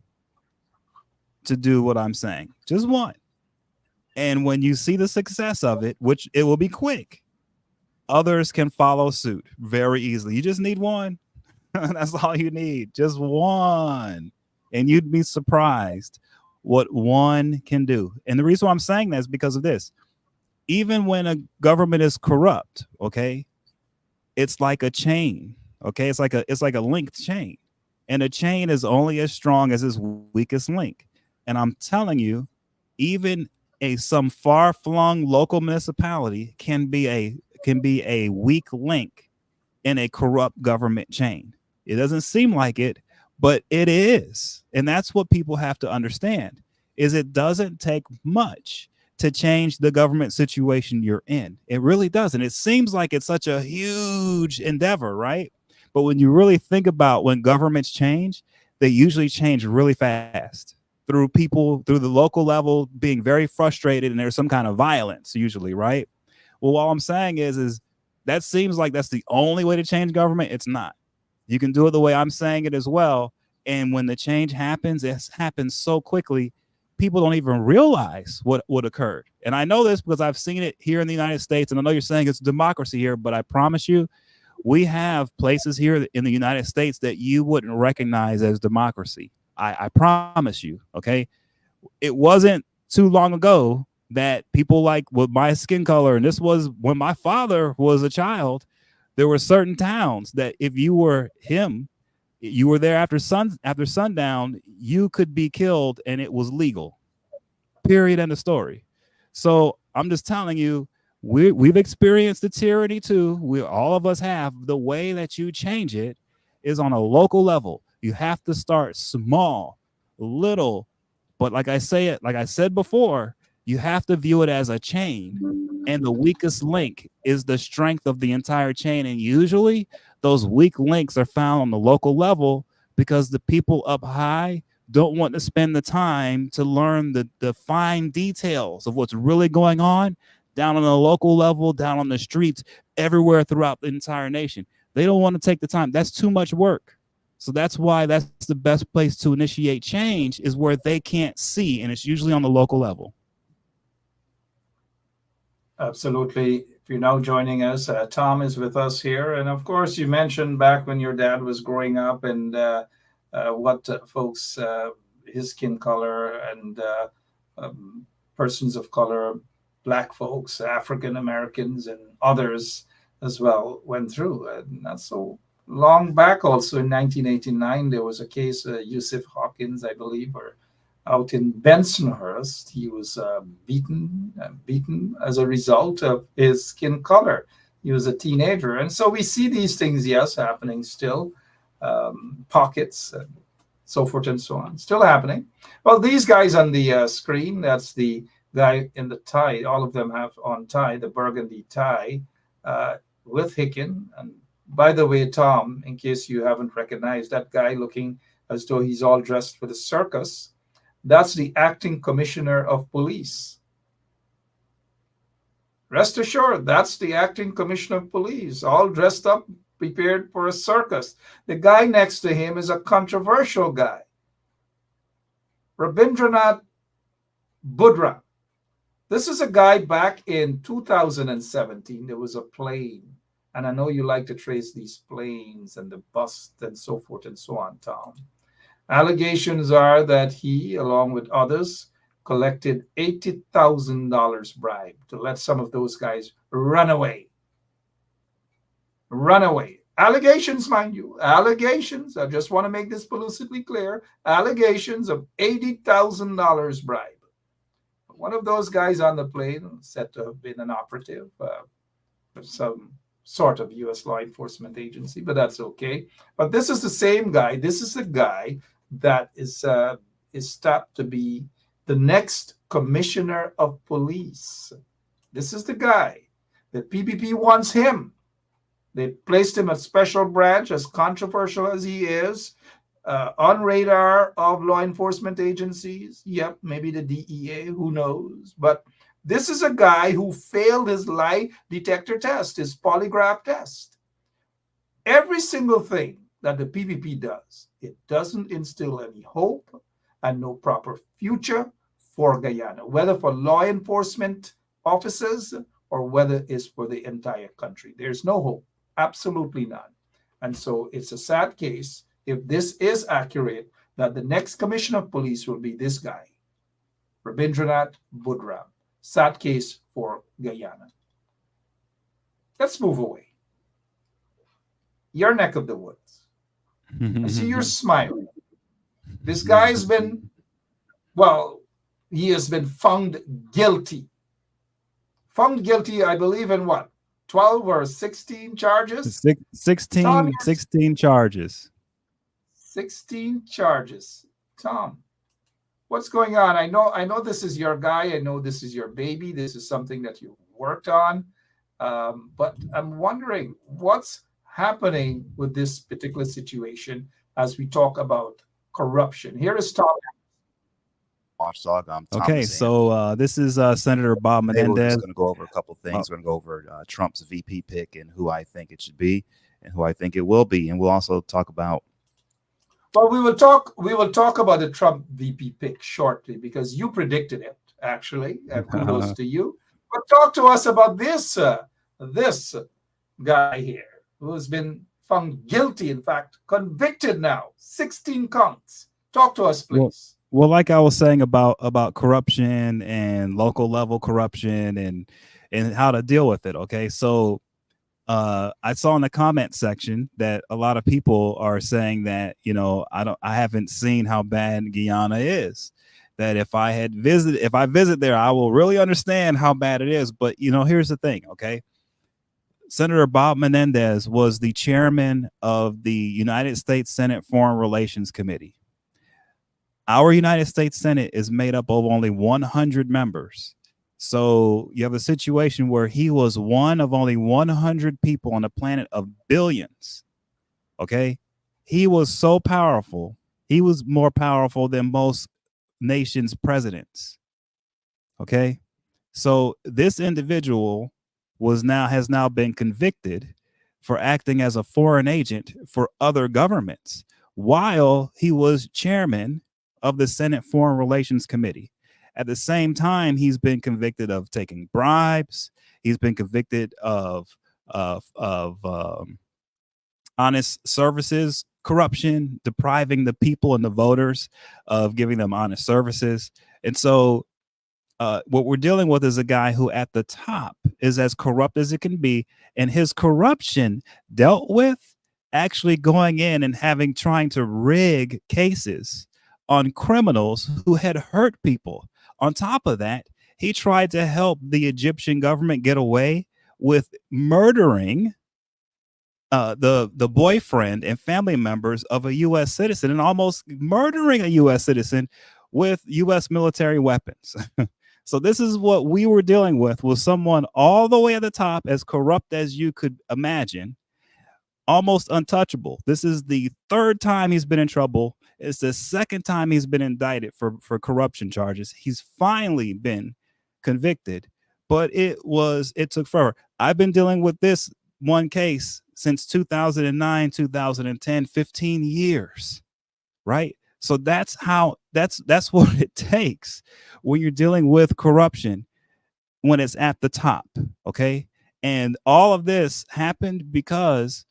to do what I'm saying. Just one. And when you see the success of it, which it will be quick, others can follow suit very easily. You just need one. That's all you need. Just one. And you'd be surprised what one can do. And the reason why I'm saying that is because of this. Even when a government is corrupt, okay, it's like a chain. Okay, it's like a linked chain. And a chain is only as strong as its weakest link. And I'm telling you, even some far-flung local municipality can be a weak link in a corrupt government chain. It doesn't seem like it, but it is. And that's what people have to understand, is it doesn't take much to change the government situation you're in. It really doesn't. It seems like it's such a huge endeavor, right? But when you really think about when governments change, they usually change really fast through people, through the local level being very frustrated, and there's some kind of violence usually, right? Well, all I'm saying is that seems like that's the only way to change government. It's not. You can do it the way I'm saying it as well. And when the change happens, it happens so quickly, people don't even realize what occurred. And I know this because I've seen it here in the United States. And I know you're saying it's democracy here, but I promise you, we have places here in the United States that you wouldn't recognize as democracy. I promise you, okay? It wasn't too long ago that people like with my skin color, and this was when my father was a child, there were certain towns that if you were him, you were there after sundown, you could be killed and it was legal. Period. End of story. So I'm just telling you, we've experienced the tyranny too. All of us have. The way that you change it is on a local level. You have to start small, little, but like I said before, you have to view it as a chain, and the weakest link is the strength of the entire chain. And usually those weak links are found on the local level because the people up high don't want to spend the time to learn the fine details of what's really going on down on the local level, down on the streets, everywhere throughout the entire nation. They don't want to take the time. That's too much work. So that's why that's the best place to initiate change, is where they can't see, and it's usually on the local level. Absolutely. If you're now joining us, Tom is with us here. And of course, you mentioned back when your dad was growing up and what folks, his skin color and persons of color, Black folks, African Americans, and others as well went through. And that's so long back also in 1989, there was a case, Yusuf Hawkins, I believe, or out in Bensonhurst. He was beaten as a result of his skin color. He was a teenager. And so we see these things, yes, happening still, pockets, and so forth and so on, still happening. Well, these guys on the screen, that's the guy in the tie. All of them have on tie, the burgundy tie, with Hicken. And by the way, Tom, in case you haven't recognized that guy looking as though he's all dressed for the circus, that's the acting commissioner of police. Rest assured, that's the acting commissioner of police, all dressed up, prepared for a circus. The guy next to him is a controversial guy, Rabindranath Budra. This is a guy back in 2017. There was a plane, and I know you like to trace these planes and the bust and so forth and so on, Tom. Allegations are that he, along with others, collected $80,000 bribe to let some of those guys run away. Run away. Allegations, mind you, allegations. I just want to make this politically clear. Allegations of $80,000 bribe. One of those guys on the plane said to have been an operative of some sort of U.S. law enforcement agency, but that's okay. But this is the same guy. This is the guy that is tapped to be the next commissioner of police. This is the guy. The PPP wants him. They placed him at special branch, as controversial as he is, on radar of law enforcement agencies. Yep, maybe the DEA, who knows? But this is a guy who failed his lie detector test, his polygraph test. Every single thing that the PPP does, it doesn't instill any hope and no proper future for Guyana, whether for law enforcement officers or whether it's for the entire country. There's no hope, absolutely none. And so it's a sad case, if this is accurate, that the next commissioner of police will be this guy, Rabindranath Budra. Sad case for Guyana. Let's move away. Your neck of the woods. I see you're smiling. This guy's been, well, he has been found guilty. Found guilty, I believe, in what? 12 or 16 charges? 16 charges. 16 charges. Tom, what's going on? I know this is your guy. I know this is your baby. This is something that you worked on. But I'm wondering what's happening with this particular situation as we talk about corruption. Here is Tom. Watchdog. I'm Tom Okay, so this is Senator Bob Today we're Menendez. just going to go over a couple things. We're going to go over Trump's VP pick and who I think it should be and who I think it will be. And we'll also talk about. Well, we will talk about the Trump VP pick shortly because you predicted it, actually. Kudos to you. But talk to us about this guy here who has been found guilty, in fact, convicted now, 16 counts. Talk to us, please. Well, like I was saying about corruption and local level corruption and how to deal with it. Okay, so I saw in the comment section that a lot of people are saying that, you know, I haven't seen how bad Guyana is. That if I visit there, I will really understand how bad it is. But, you know, here's the thing. Okay. Senator Bob Menendez was the chairman of the United States Senate Foreign Relations Committee. Our United States Senate is made up of only 100 members. So you have a situation where he was one of only 100 people on a planet of billions. Okay. He was so powerful. He was more powerful than most nations' presidents. Okay. So this individual has now been convicted for acting as a foreign agent for other governments while he was chairman of the Senate Foreign Relations Committee. At the same time, he's been convicted of taking bribes. He's been convicted of honest services corruption, depriving the people and the voters of giving them honest services. And so what we're dealing with is a guy who at the top is as corrupt as it can be, and his corruption dealt with actually going in and trying to rig cases on criminals who had hurt people. On top of that, he tried to help the Egyptian government get away with murdering the boyfriend and family members of a U.S. citizen, and almost murdering a U.S. citizen with U.S. military weapons. So this is what we were dealing with someone all the way at the top, as corrupt as you could imagine, almost untouchable. This is the third time he's been in trouble. It's the second time he's been indicted for corruption charges. He's finally been convicted, but it took forever. I've been dealing with this one case since 2009, 2010, 15 years, right? So that's what it takes when you're dealing with corruption, when it's at the top, okay? And all of this happened because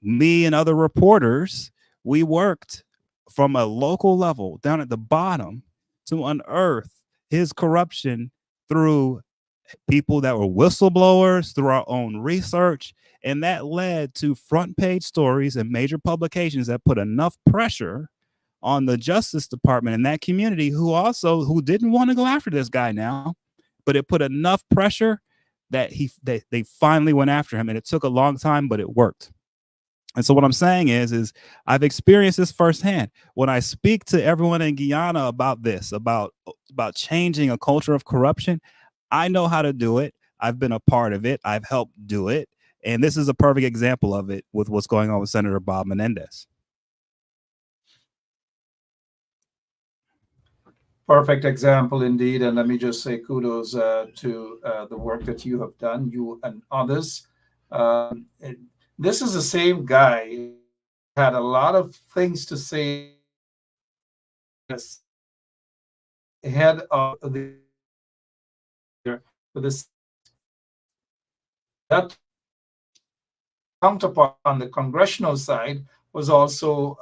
me and other reporters, we worked from a local level down at the bottom to unearth his corruption through people that were whistleblowers, through our own research. And that led to front page stories and major publications that put enough pressure on the Justice Department and that community, who didn't want to go after this guy now, but it put enough pressure that they finally went after him. And it took a long time, but it worked. And so what I'm saying is I've experienced this firsthand. When I speak to everyone in Guyana about this, about changing a culture of corruption, I know how to do it. I've been a part of it. I've helped do it. And this is a perfect example of it with what's going on with Senator Bob Menendez. Perfect example indeed. And let me just say kudos to the work that you have done, you and others. This is the same guy who had a lot of things to say head of the this that counterpart on the congressional side was also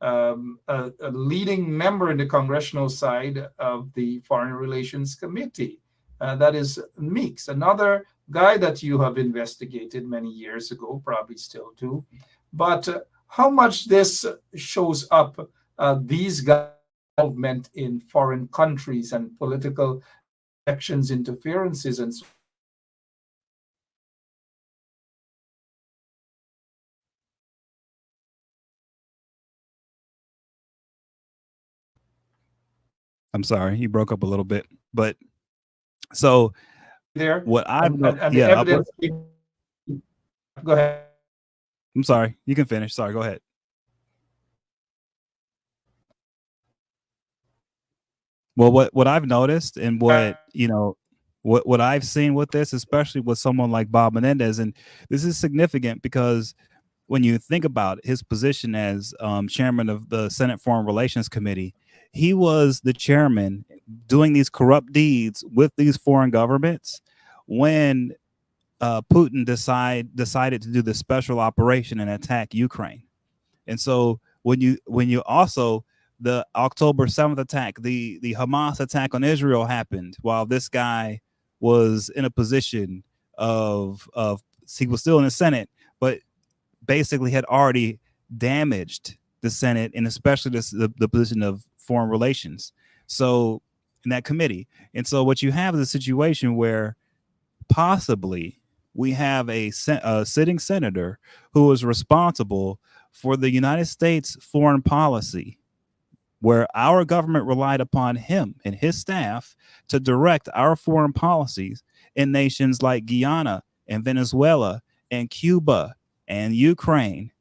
a leading member in the congressional side of the Foreign Relations Committee. That is Meeks, another guy that you have investigated many years ago, probably still do. But how much this shows up, these guys' involvement in foreign countries and political elections, interferences, and so. I'm sorry, you broke up a little bit, but so there. What I've and the evidence. Go ahead. I'm sorry, you can finish. Sorry, go ahead. Well, what I've noticed and what what I've seen with this, especially with someone like Bob Menendez, and this is significant because when you think about his position as chairman of the Senate Foreign Relations Committee, he was the chairman doing these corrupt deeds with these foreign governments when Putin decided to do this special operation and attack Ukraine. And so when you also, the October 7th attack, the Hamas attack on Israel happened while this guy was in a position of he was still in the Senate, but basically had already damaged the Senate and especially the position of foreign relations. So in that committee. And so what you have is a situation where possibly we have a sitting senator who is responsible for the United States foreign policy, where our government relied upon him and his staff to direct our foreign policies in nations like Guyana and Venezuela and Cuba and Ukraine.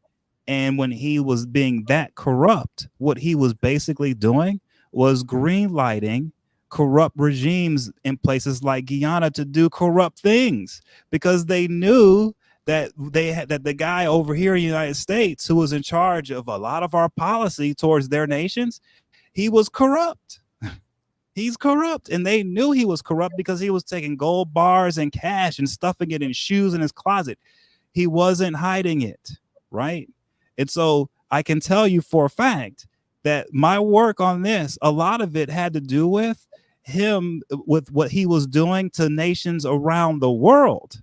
And when he was being that corrupt, what he was basically doing was greenlighting corrupt regimes in places like Guyana to do corrupt things, because they knew that that the guy over here in the United States who was in charge of a lot of our policy towards their nations, he was corrupt. He's corrupt. And they knew he was corrupt because he was taking gold bars and cash and stuffing it in shoes in his closet. He wasn't hiding it, right? And so I can tell you for a fact that my work on this, a lot of it had to do with him, with what he was doing to nations around the world.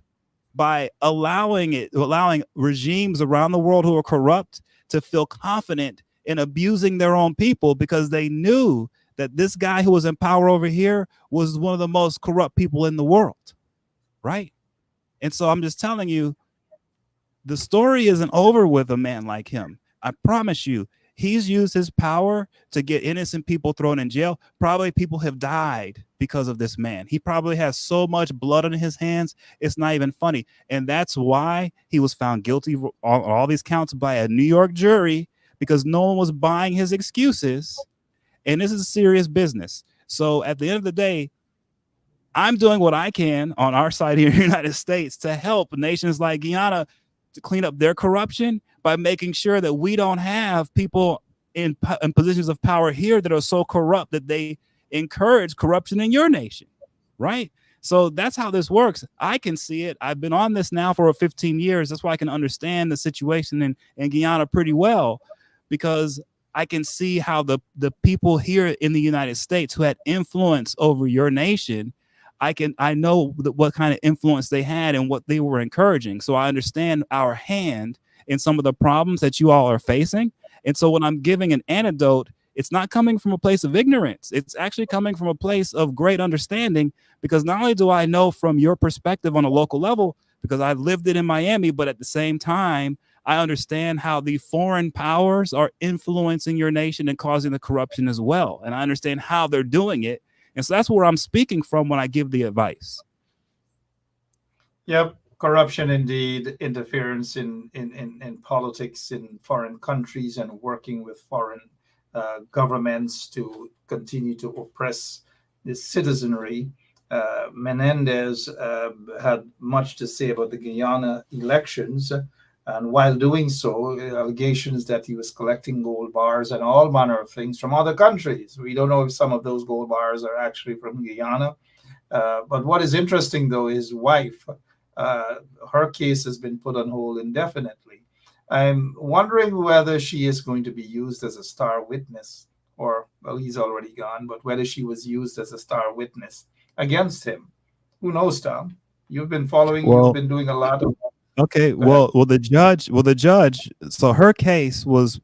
by allowing regimes around the world who are corrupt to feel confident in abusing their own people, because they knew that this guy who was in power over here was one of the most corrupt people in the world, right? And so I'm just telling you, the story isn't over with a man like him. I promise you, he's used his power to get innocent people thrown in jail. Probably people have died because of this man. He probably has so much blood on his hands, it's not even funny. And that's why he was found guilty on all these counts by a New York jury, because no one was buying his excuses. And this is serious business. So at the end of the day, I'm doing what I can on our side here in the United States to help nations like Guyana to clean up their corruption by making sure that we don't have people in positions of power here that are so corrupt that they encourage corruption in your nation, right? So that's how this works. I can see it. I've been on this now for 15 years. That's why I can understand the situation in Guyana pretty well, because I can see how the people here in the United States who had influence over your nation, I know what kind of influence they had and what they were encouraging. So I understand our hand in some of the problems that you all are facing. And so when I'm giving an antidote, it's not coming from a place of ignorance. It's actually coming from a place of great understanding, because not only do I know from your perspective on a local level, because I've lived it in Miami, but at the same time, I understand how the foreign powers are influencing your nation and causing the corruption as well. And I understand how they're doing it. And so that's where I'm speaking from when I give the advice. Yep, corruption indeed, interference in politics in foreign countries, and working with foreign governments to continue to oppress the citizenry. Menendez had much to say about the Guyana elections, and while doing so, allegations that he was collecting gold bars and all manner of things from other countries. We don't know if some of those gold bars are actually from Guyana. But what is interesting, though, his wife, her case has been put on hold indefinitely. I'm wondering whether she is going to be used as a star witness, or, well, he's already gone, but whether she was used as a star witness against him. Who knows, Tom? You've been following, you've been doing a lot of. Okay, well, the judge. So her case was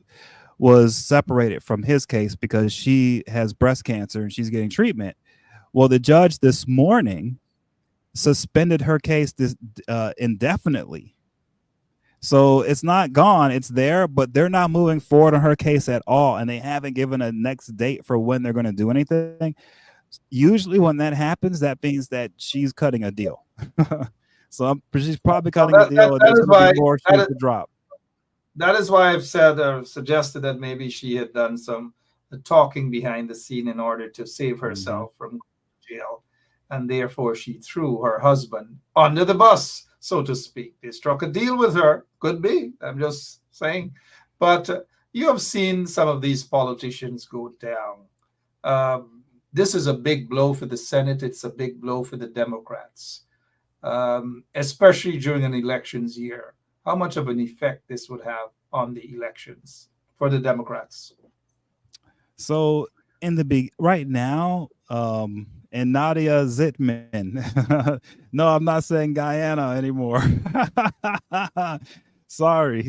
separated from his case because she has breast cancer and she's getting treatment. Well, the judge this morning suspended her case indefinitely. So it's not gone, it's there, but they're not moving forward on her case at all, and they haven't given a next date for when they're going to do anything. Usually when that happens, that means that she's cutting a deal. So she's probably cutting a deal, and there's going to be more shoes to drop. That is why I've said or suggested that maybe she had done some talking behind the scene in order to save herself from jail, and therefore she threw her husband under the bus, so to speak. They struck a deal with her. Could be. I'm just saying. But you have seen some of these politicians go down. This is a big blow for the Senate. It's a big blow for the Democrats, especially during an elections year. How much of an effect this would have on the elections for the Democrats? So right now, and Nadia Zitman. No, I'm not saying Guyana anymore. Sorry.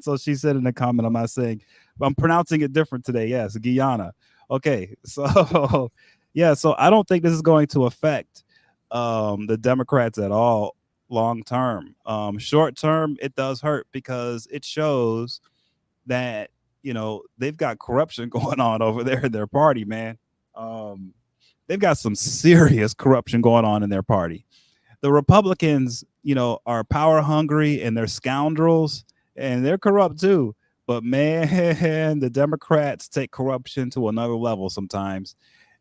So she said in the comment, I'm not saying, but I'm pronouncing it different today. Yes, Guyana. Okay, so yeah, so I don't think this is going to affect the Democrats at all long term. Short term, it does hurt because it shows that, you know, they've got corruption going on over there in their party, man. They've got some serious corruption going on in their party. The Republicans, you know, are power hungry and they're scoundrels and they're corrupt too. But man, the Democrats take corruption to another level sometimes.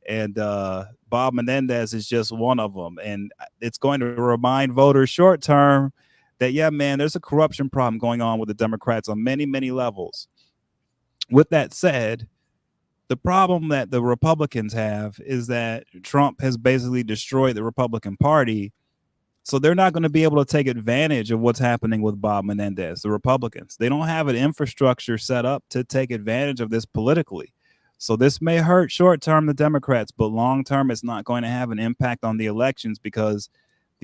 And Bob Menendez is just one of them. And it's going to remind voters short term that, yeah, man, there's a corruption problem going on with the Democrats on many, many levels. With that said, the problem that the Republicans have is that Trump has basically destroyed the Republican Party. So they're not going to be able to take advantage of what's happening with Bob Menendez, the Republicans. They don't have an infrastructure set up to take advantage of this politically. So this may hurt short term the Democrats, but long term it's not going to have an impact on the elections because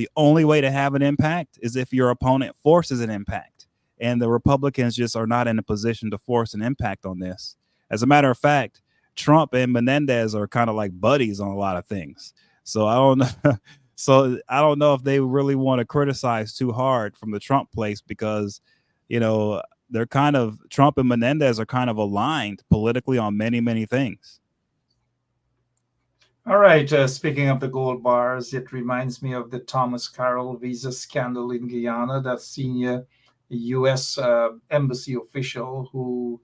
The only way to have an impact is if your opponent forces an impact. And the Republicans just are not in a position to force an impact on this. As a matter of fact, Trump and Menendez are kind of like buddies on a lot of things. So I don't know. So I don't know if they really want to criticize too hard from the Trump place, because, they're kind of, Trump and Menendez are kind of aligned politically on many, many things. All right. Speaking of the gold bars, it reminds me of the Thomas Carroll visa scandal in Guyana. That senior U.S. Embassy official who,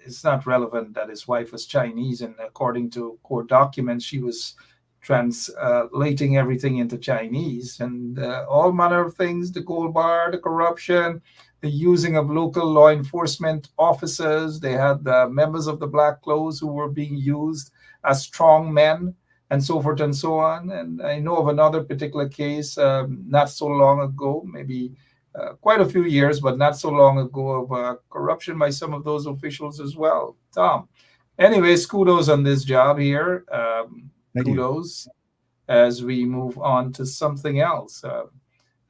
it's not relevant that his wife was Chinese, and according to court documents, she was translating everything into Chinese, and all manner of things, the gold bar, the corruption, the using of local law enforcement officers. They had members of the Black Clothes who were being used as strong men, and so forth and so on. And I know of another particular case not so long ago, maybe quite a few years, but not so long ago, of corruption by some of those officials as well. Tom, anyways, kudos on this job here. Kudos as we move on to something else.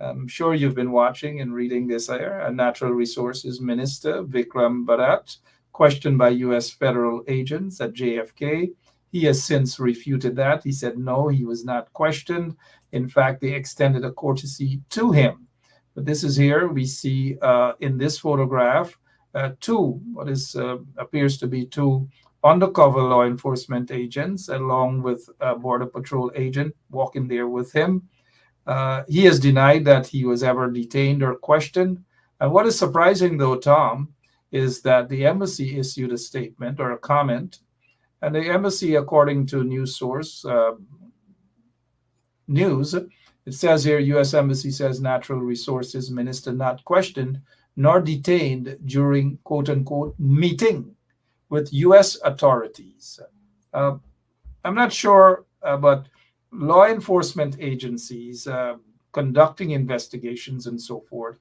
I'm sure you've been watching and reading this here. A Natural Resources Minister, Vikram Bharat, questioned by U.S. federal agents at JFK. He has since refuted that. He said, no, he was not questioned. In fact, they extended a courtesy to him. But this is here. We see in this photograph appears to be two undercover law enforcement agents, along with a Border Patrol agent walking there with him. He has denied that he was ever detained or questioned. And what is surprising, though, Tom, is that the embassy issued a statement or a comment. And the embassy, according to news source news, it says here, U.S. Embassy says Natural Resources Minister not questioned nor detained during, quote unquote, meeting with U.S. authorities. I'm not sure, but law enforcement agencies conducting investigations and so forth,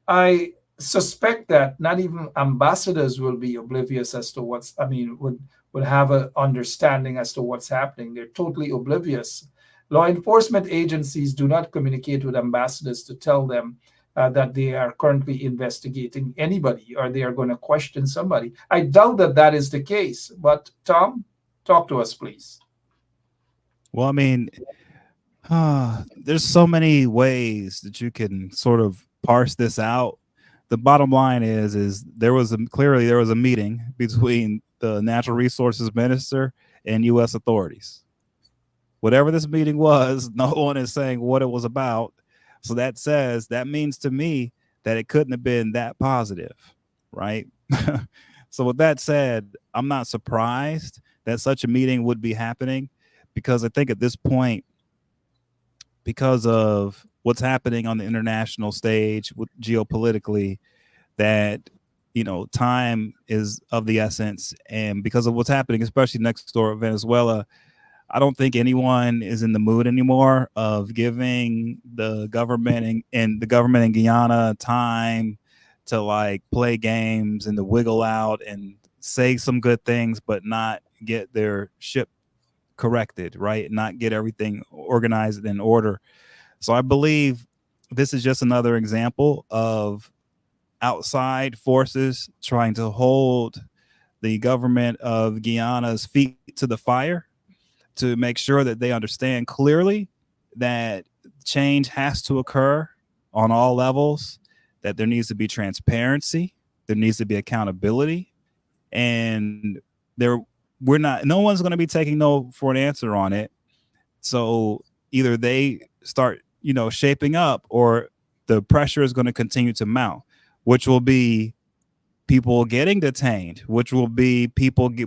I suspect that not even ambassadors will be oblivious as to would have an understanding as to what's happening. They're totally oblivious. Law enforcement agencies do not communicate with ambassadors to tell them that they are currently investigating anybody or they are going to question somebody. I doubt that that is the case. But Tom, talk to us, please. Well, there's so many ways that you can sort of parse this out. The bottom line is there was a meeting between the Natural Resources Minister and U.S. authorities. Whatever this meeting was, no one is saying what it was about. So that means to me that it couldn't have been that positive, right? So with that said, I'm not surprised that such a meeting would be happening, because I think at this point, because of what's happening on the international stage geopolitically, that time is of the essence, and because of what's happening, especially next door in Venezuela, I don't think anyone is in the mood anymore of giving the government and the government in Guyana time to like play games and to wiggle out and say some good things, but not get their ship corrected, right? Not get everything organized and in order. So I believe this is just another example of outside forces trying to hold the government of Guyana's feet to the fire, to make sure that they understand clearly that change has to occur on all levels, that there needs to be transparency, there needs to be accountability, and no one's going to be taking no for an answer on it. So either they start, shaping up, or the pressure is going to continue to mount, which will be people getting detained, which will be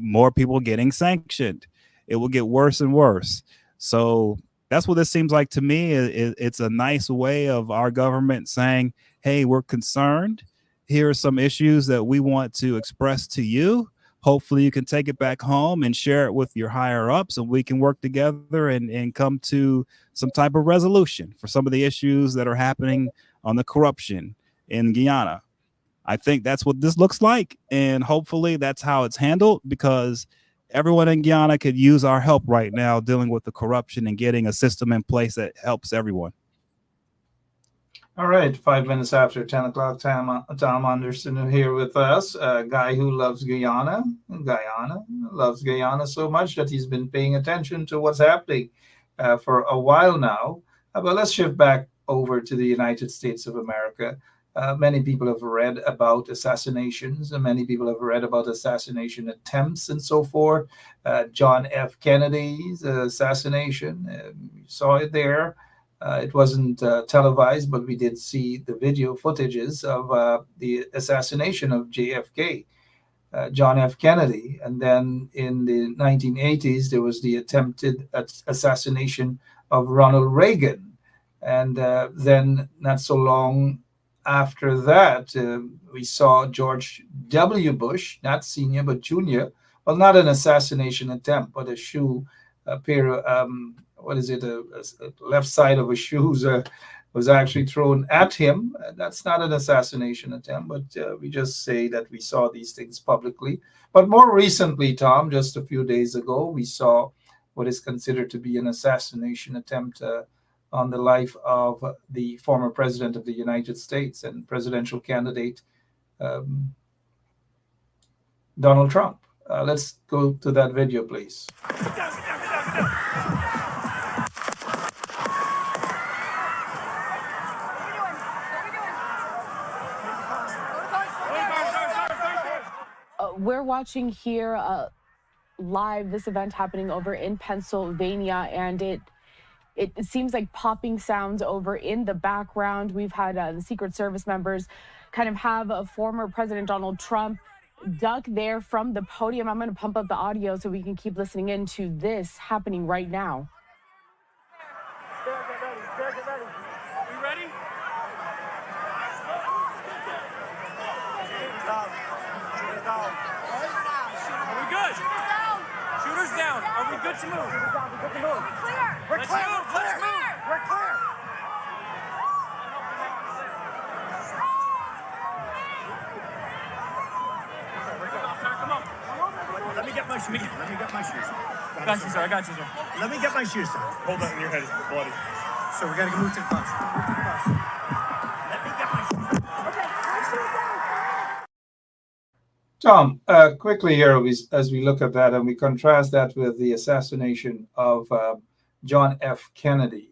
more people getting sanctioned. It will get worse and worse. So that's what this seems like to me. It's a nice way of our government saying, hey, we're concerned. Here are some issues that we want to express to you. Hopefully you can take it back home and share it with your higher ups, and we can work together and come to some type of resolution for some of the issues that are happening on the corruption in Guyana. I think that's what this looks like, and hopefully that's how it's handled, because everyone in Guyana could use our help right now dealing with the corruption and getting a system in place that helps everyone. All right, 5 minutes after 10 o'clock, Tom Anderson here with us, a guy who loves Guyana. Guyana loves Guyana so much that he's been paying attention to what's happening for a while now. But let's shift back over to the United States of America. Many people have read about assassinations, and many people have read about assassination attempts and so forth. John F. Kennedy's assassination, you saw it there. It wasn't televised, but we did see the video footages of the assassination of JFK, John F. Kennedy. And then in the 1980s, there was the attempted assassination of Ronald Reagan. And then not so long after that, we saw George W. Bush, not senior, but junior. Well, not an assassination attempt, but a shoe, a pair of, what is it, a left side of a shoes was actually thrown at him. That's not an assassination attempt, but we just say that we saw these things publicly. But more recently, Tom, just a few days ago, we saw what is considered to be an assassination attempt on the life of the former president of the United States and presidential candidate Donald Trump. Let's go to that video, please. We're watching here live this event happening over in Pennsylvania, and it seems like popping sounds over in the background. We've had the Secret Service members kind of have a former President Donald Trump duck there from the podium. I'm going to pump up the audio so we can keep listening into this happening right now. Get ready. We ready? Are we good? Shooters down. Are we good to move? We're clear. Let's move. We're clear. Come on. Let me get my shoes. I got you, sir. Let me get my shoes, sir. Hold on, your head is bloody. So we gotta move to the bus. Let me get my shoes. Tom, quickly here, as we look at that and we contrast that with the assassination of John F. Kennedy,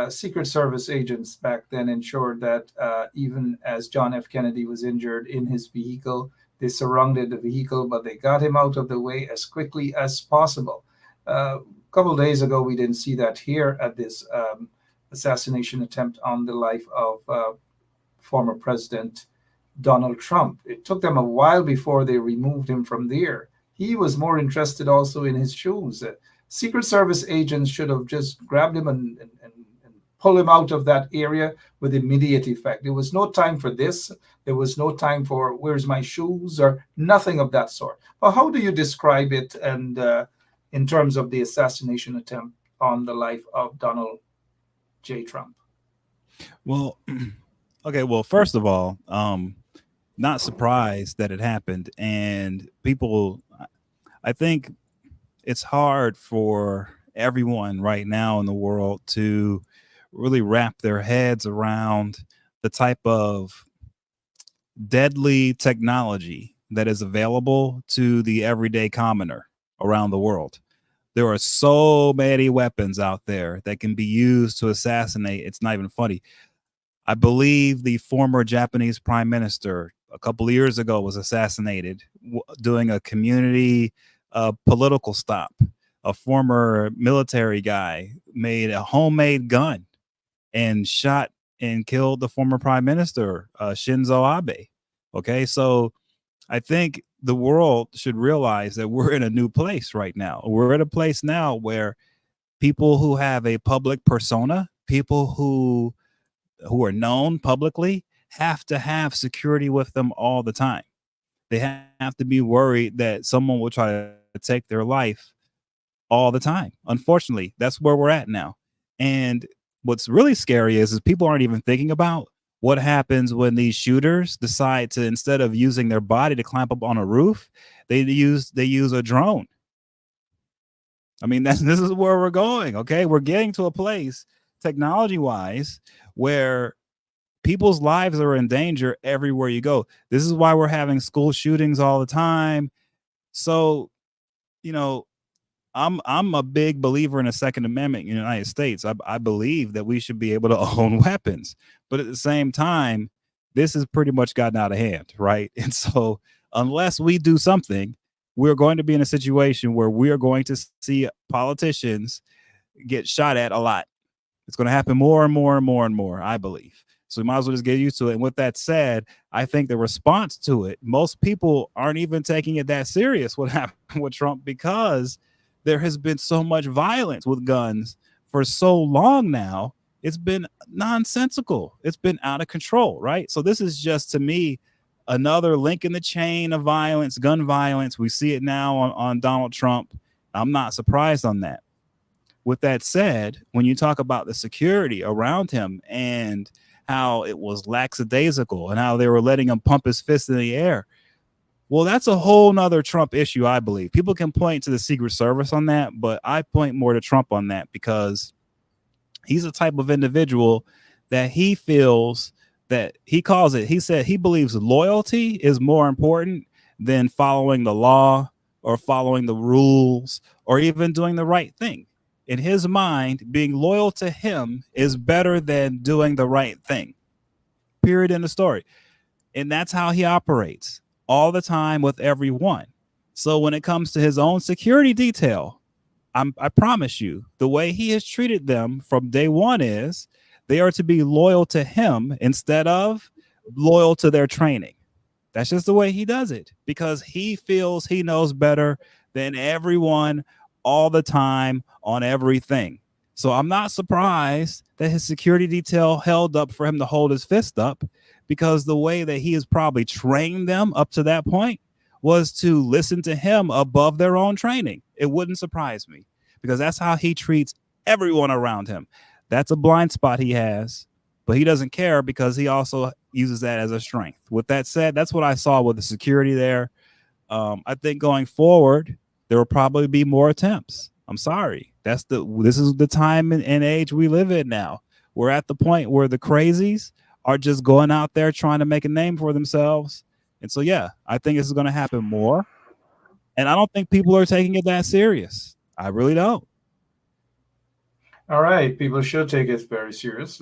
Secret Service agents back then ensured that even as John F. Kennedy was injured in his vehicle, they surrounded the vehicle, but they got him out of the way as quickly as possible. A couple of days ago, we didn't see that here at this assassination attempt on the life of former President Donald Trump. It took them a while before they removed him from there. He was more interested also in his shoes. Secret Service agents should have just grabbed him and pull him out of that area with immediate effect. There was no time for this. There was no time for where's my shoes or nothing of that sort. But how do you describe it and in terms of the assassination attempt on the life of Donald J. Trump? Well, okay. Well, first of all, not surprised that it happened. And people, I think it's hard for everyone right now in the world to really wrap their heads around the type of deadly technology that is available to the everyday commoner around the world. There are so many weapons out there that can be used to assassinate. It's not even funny. I believe the former Japanese prime minister a couple of years ago was assassinated doing a community political stop. A former military guy made a homemade gun and shot and killed the former prime minister, Shinzo Abe. Okay, so I think the world should realize that we're in a new place right now. We're at a place now where people who have a public persona, people who are known publicly, have to have security with them all the time. They have to be worried that someone will try to take their life all the time. Unfortunately, that's where we're at now. And what's really scary is people aren't even thinking about what happens when these shooters decide to, instead of using their body to climb up on a roof, they use a drone. I mean, this is where we're going. Okay, we're getting to a place, technology-wise, where people's lives are in danger everywhere you go. This is why we're having school shootings all the time. So, you know, I'm a big believer in the Second Amendment in the United States. I believe that we should be able to own weapons, but at the same time, this has pretty much gotten out of hand, right? And so, unless we do something, we're going to be in a situation where we are going to see politicians get shot at a lot. It's going to happen more and more and more and more, I believe. So we might as well just get used to it. And with that said, I think the response to it, most people aren't even taking it that serious what happened with Trump, because there has been so much violence with guns for so long now. It's been nonsensical. It's been out of control, right? So this is just, to me, another link in the chain of violence, gun violence. We see it now on Donald Trump. I'm not surprised on that. With that said, when you talk about the security around him and how it was lackadaisical and how they were letting him pump his fist in the air, well, that's a whole nother Trump issue, I believe. People can point to the Secret Service on that, but I point more to Trump on that, because he's a type of individual that he feels that he said he believes loyalty is more important than following the law or following the rules or even doing the right thing. In his mind, being loyal to him is better than doing the right thing. Period. In the story. And that's how he operates all the time with everyone. So when it comes to his own security detail, I promise you, the way he has treated them from day one is they are to be loyal to him instead of loyal to their training. That's just the way he does it, because he feels he knows better than everyone all the time on everything. So I'm not surprised that his security detail held up for him to hold his fist up, because the way that he has probably trained them up to that point was to listen to him above their own training. It wouldn't surprise me, because that's how he treats everyone around him. That's a blind spot he has, but he doesn't care because he also uses that as a strength. With that said, that's what I saw with the security there. I think going forward, there will probably be more attempts. I'm sorry. This is the time and age we live in now. We're at the point where the crazies are just going out there trying to make a name for themselves. And so, yeah, I think this is going to happen more. And I don't think people are taking it that serious. I really don't. All right, people should take it very serious,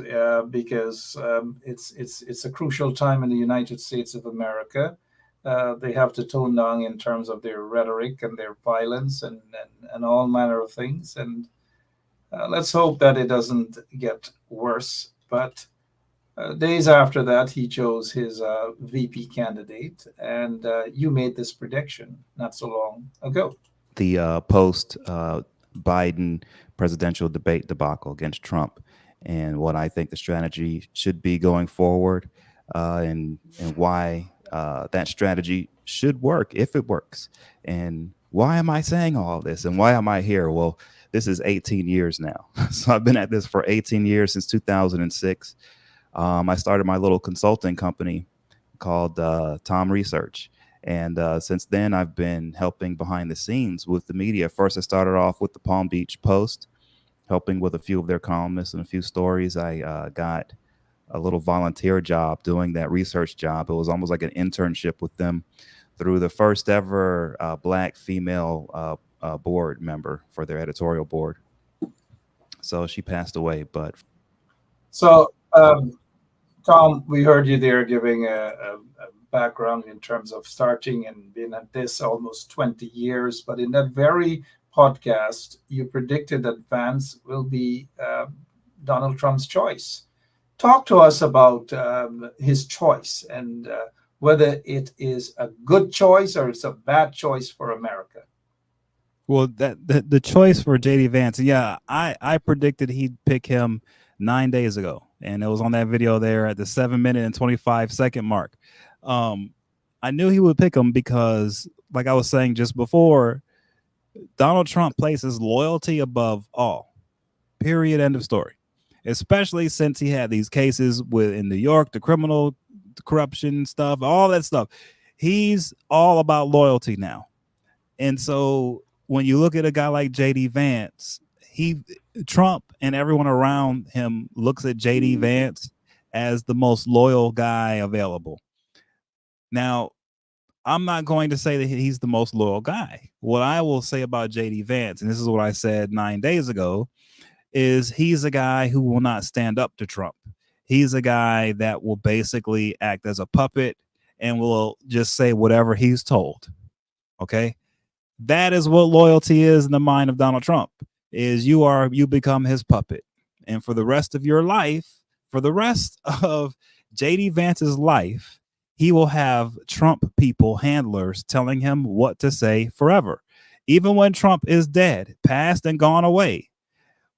because it's a crucial time in the United States of America. They have to tone down in terms of their rhetoric and their violence and all manner of things. And let's hope that it doesn't get worse. But days after that, he chose his VP candidate, and you made this prediction not so long ago. The post Biden presidential debate debacle against Trump, and what I think the strategy should be going forward, and why that strategy should work if it works. And why am I saying all this? And why am I here? Well, this is 18 years now. So I've been at this for 18 years, since 2006. I started my little consulting company called Tom Research. And since then, I've been helping behind the scenes with the media. First, I started off with the Palm Beach Post, helping with a few of their columnists and a few stories. I got a little volunteer job doing that research job. It was almost like an internship with them through the first ever Black female board member for their editorial board. So she passed away, but. So, Tom, we heard you there giving a background in terms of starting and being at this almost 20 years. But in that very podcast, you predicted that Vance will be Donald Trump's choice. Talk to us about his choice and whether it is a good choice or it's a bad choice for America. Well, the choice for JD Vance, yeah, I predicted he'd pick him 9 days ago, and it was on that video there at the 7-minute and 25-second mark. I knew he would pick him because, like I was saying just before, Donald Trump places loyalty above all. Period. End of story. Especially since he had these cases in New York, the criminal corruption stuff, all that stuff. He's all about loyalty now. And so when you look at a guy like JD Vance, Trump and everyone around him looks at JD Vance as the most loyal guy available. Now, I'm not going to say that he's the most loyal guy. What I will say about JD Vance, and this is what I said 9 days ago, is he's a guy who will not stand up to Trump. He's a guy that will basically act as a puppet and will just say whatever he's told. Okay? That is what loyalty is in the mind of Donald Trump, is you become his puppet. And for the rest of your life, for the rest of JD Vance's life, he will have Trump people, handlers, telling him what to say forever. Even when Trump is dead, passed and gone away.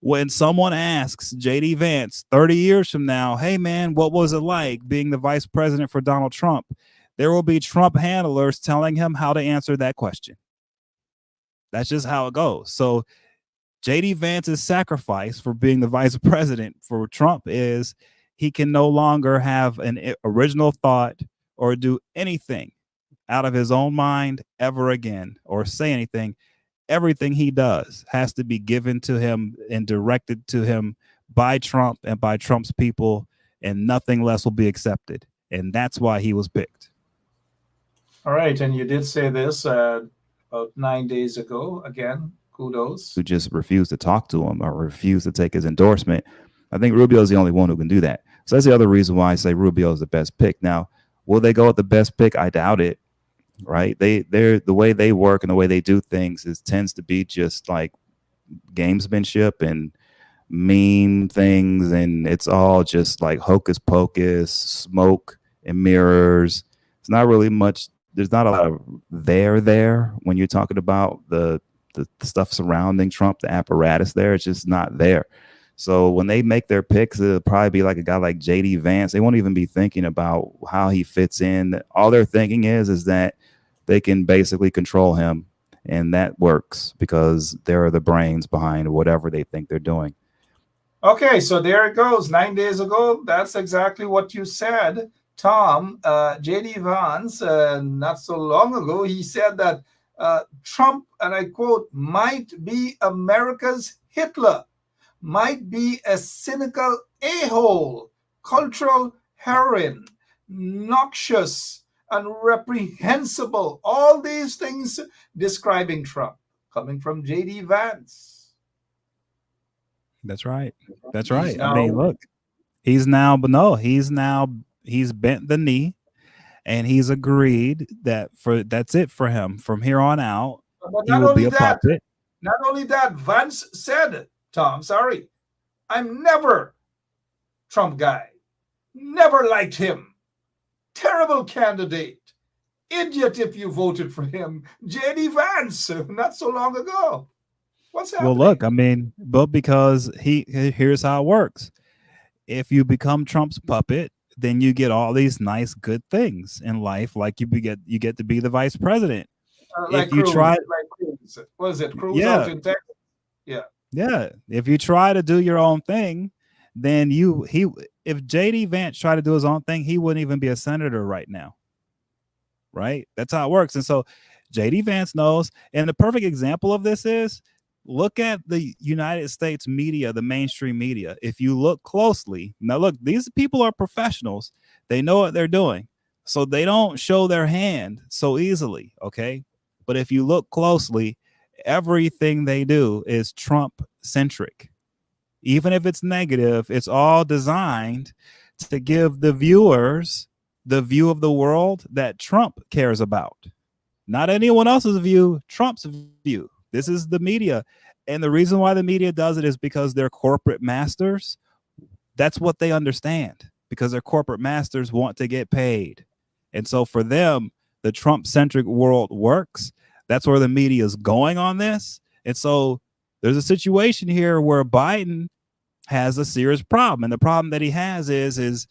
When someone asks JD Vance 30 years from now, hey man, what was it like being the vice president for Donald Trump? There will be Trump handlers telling him how to answer that question. That's just how it goes. So JD Vance's sacrifice for being the vice president for Trump is he can no longer have an original thought or do anything out of his own mind ever again, or say anything. Everything he does has to be given to him and directed to him by Trump and by Trump's people, and nothing less will be accepted. And that's why he was picked. All right. And you did say this about 9 days ago. Again, kudos. Who just refused to talk to him or refused to take his endorsement. I think Rubio is the only one who can do that. So that's the other reason why I say Rubio is the best pick. Now, will they go with the best pick? I doubt it. Right? They're the way they work and the way they do things tends to be just like gamesmanship and meme things, and it's all just like hocus pocus, smoke and mirrors. It's not really much. There's not a lot of there when you're talking about the stuff surrounding Trump, the apparatus there. It's just not there. So when they make their picks, it'll probably be like a guy like JD Vance. They won't even be thinking about how he fits in. All they're thinking is that they can basically control him, and that works because they're the brains behind whatever they think they're doing. Okay, so there it goes. 9 days ago, that's exactly what you said, Tom. JD Vance, not so long ago, he said that Trump, and I quote, might be America's Hitler, might be a cynical a-hole, cultural heroine, noxious and reprehensible. All these things describing Trump, coming from JD Vance. That's right. That's right. I mean, look, he's bent the knee, and he's agreed that that's it for him. From here on out, he will be a puppet. Not only that, Vance said, Tom, sorry, I'm never Trump guy. Never liked him. Terrible candidate. Idiot if you voted for him. JD Vance, not so long ago. What's happening? Well, look, I mean, but because here's how it works. If you become Trump's puppet, then you get all these nice, good things in life, like you get to be the vice president. Like Cruz, what is it? Cruz out in Texas? Yeah. Yeah. If you try to do your own thing, then if JD Vance tried to do his own thing, he wouldn't even be a senator right now. Right? That's how it works. And so JD Vance knows. And the perfect example of this is, look at the United States media, the mainstream media. If you look closely, now look, these people are professionals. They know what they're doing. So they don't show their hand so easily, okay? But if you look closely, everything they do is Trump-centric. Even if it's negative, it's all designed to give the viewers the view of the world that Trump cares about. Not anyone else's view, Trump's view. This is the media. And the reason why the media does it is because they're corporate masters. That's what they understand, because their corporate masters want to get paid. And so for them, the Trump-centric world works. That's where the media is going on this. And so there's a situation here where Biden has a serious problem. And the problem that he has is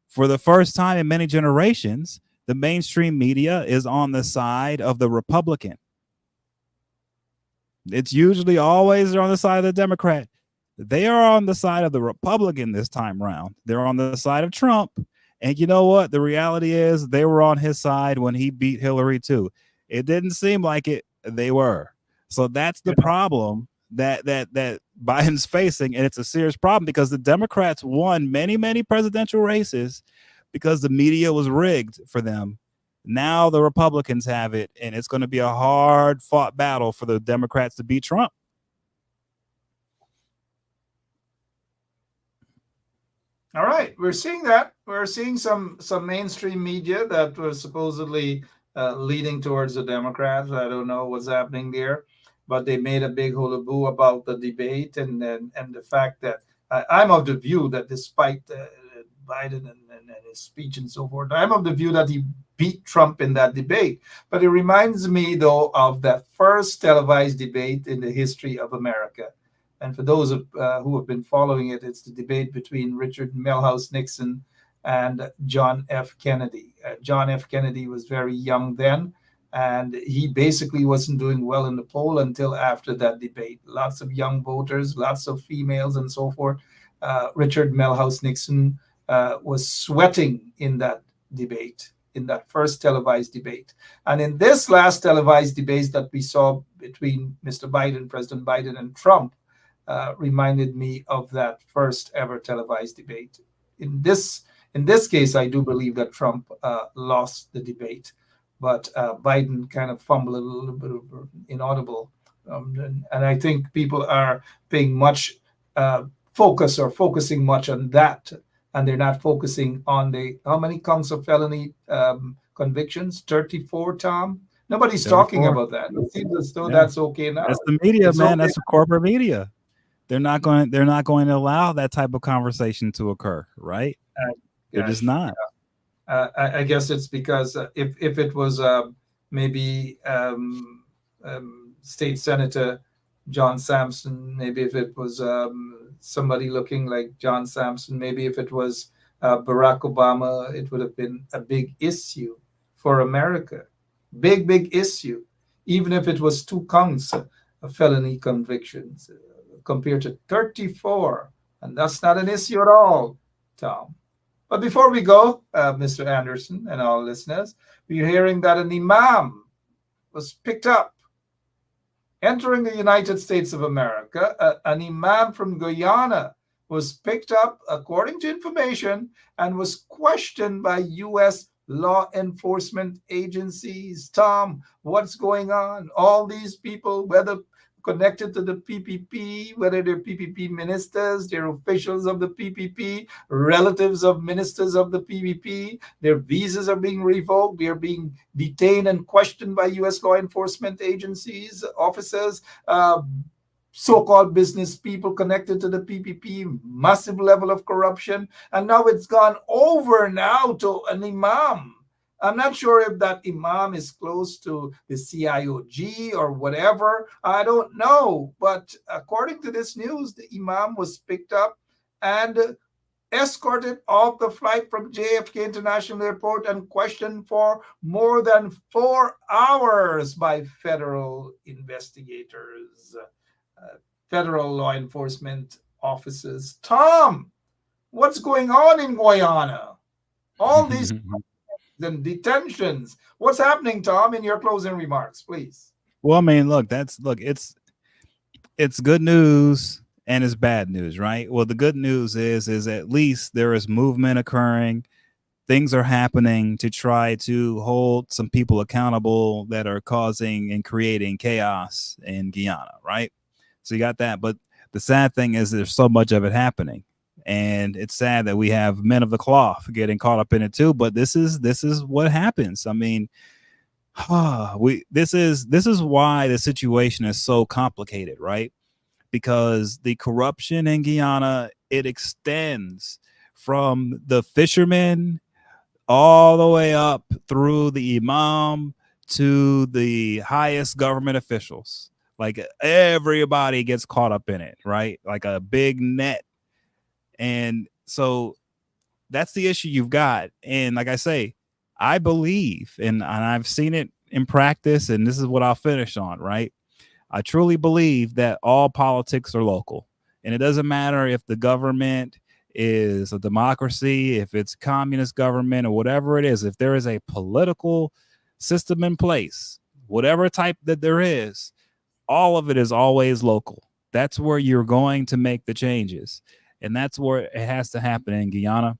for the first time in many generations, the mainstream media is on the side of the Republican. It's usually always they're on the side of the Democrat. They are on the side of the Republican this time around. They're on the side of Trump. And you know what? The reality is they were on his side when he beat Hillary too. It didn't seem like it. They were. So that's the problem that Biden's facing, and it's a serious problem because the Democrats won many presidential races because the media was rigged for them. Now the Republicans have it, and it's going to be a hard fought battle for the Democrats to beat Trump. All right, we're seeing that. We're seeing some mainstream media that was supposedly leading towards the Democrats. I don't know what's happening there, but they made a big hullabaloo about the debate and the fact that I'm of the view that despite Biden and his speech and so forth, I'm of the view that he beat Trump in that debate. But it reminds me, though, of that first televised debate in the history of America. And for those who have been following it, it's the debate between Richard Milhouse Nixon and John F. Kennedy. John F. Kennedy was very young then, and he basically wasn't doing well in the poll until after that debate. Lots of young voters, lots of females, and so forth. Richard Milhouse Nixon was sweating in that debate, in that first televised debate. And in this last televised debate that we saw between Mr. Biden, President Biden, and Trump, reminded me of that first ever televised debate. In this case, I do believe that Trump lost the debate, but Biden kind of fumbled a little bit of inaudible. And I think people are paying much focusing much on that, and they're not focusing on how many counts of felony convictions? 34, Tom? Nobody's 34. talking about that. It seems as though that's okay now. That's the media, It's man. okay. That's the corporate media. They're not going to allow that type of conversation to occur, right? They're just not. I guess it's because if it was maybe State Senator John Sampson, maybe if it was somebody looking like John Sampson, maybe if it was Barack Obama, it would have been a big issue for America. Big issue, even if it was 2 counts of felony convictions compared to 34. And that's not an issue at all, Tom. But before we go, Mr. Anderson and all listeners, we're hearing that an imam was picked up entering the United States of America. An imam from Guyana was picked up, according to information, and was questioned by U.S. law enforcement agencies. Tom, what's going on? All these people, whether connected to the PPP, whether they're PPP ministers, they're officials of the PPP, relatives of ministers of the PPP, their visas are being revoked, they're being detained and questioned by U.S. law enforcement agencies, officers, so-called business people connected to the PPP, massive level of corruption, and now it's gone over now to an imam. I'm not sure if that imam is close to the CIOG or whatever. I don't know. But according to this news, the imam was picked up and escorted off the flight from JFK International Airport and questioned for more than 4 hours by federal investigators, federal law enforcement officers. Tom, what's going on in Guyana? All these and detentions. What's happening, Tom, in your closing remarks, please? Well, I mean, look, it's good news and it's bad news, right? Well, the good news is at least there is movement occurring. Things are happening to try to hold some people accountable that are causing and creating chaos in Guyana, right? So you got that. But the sad thing is there's so much of it happening. And it's sad that we have men of the cloth getting caught up in it too. But this is what happens. I mean, this is why the situation is so complicated, right? Because the corruption in Guyana, it extends from the fishermen all the way up through the imam to the highest government officials. Like everybody gets caught up in it, right? Like a big net. And so that's the issue you've got. And like I say, I believe, and I've seen it in practice, and this is what I'll finish on, right? I truly believe that all politics are local. And it doesn't matter if the government is a democracy, if it's communist government or whatever it is, if there is a political system in place, whatever type that there is, all of it is always local. That's where you're going to make the changes. And that's where it has to happen in Guyana.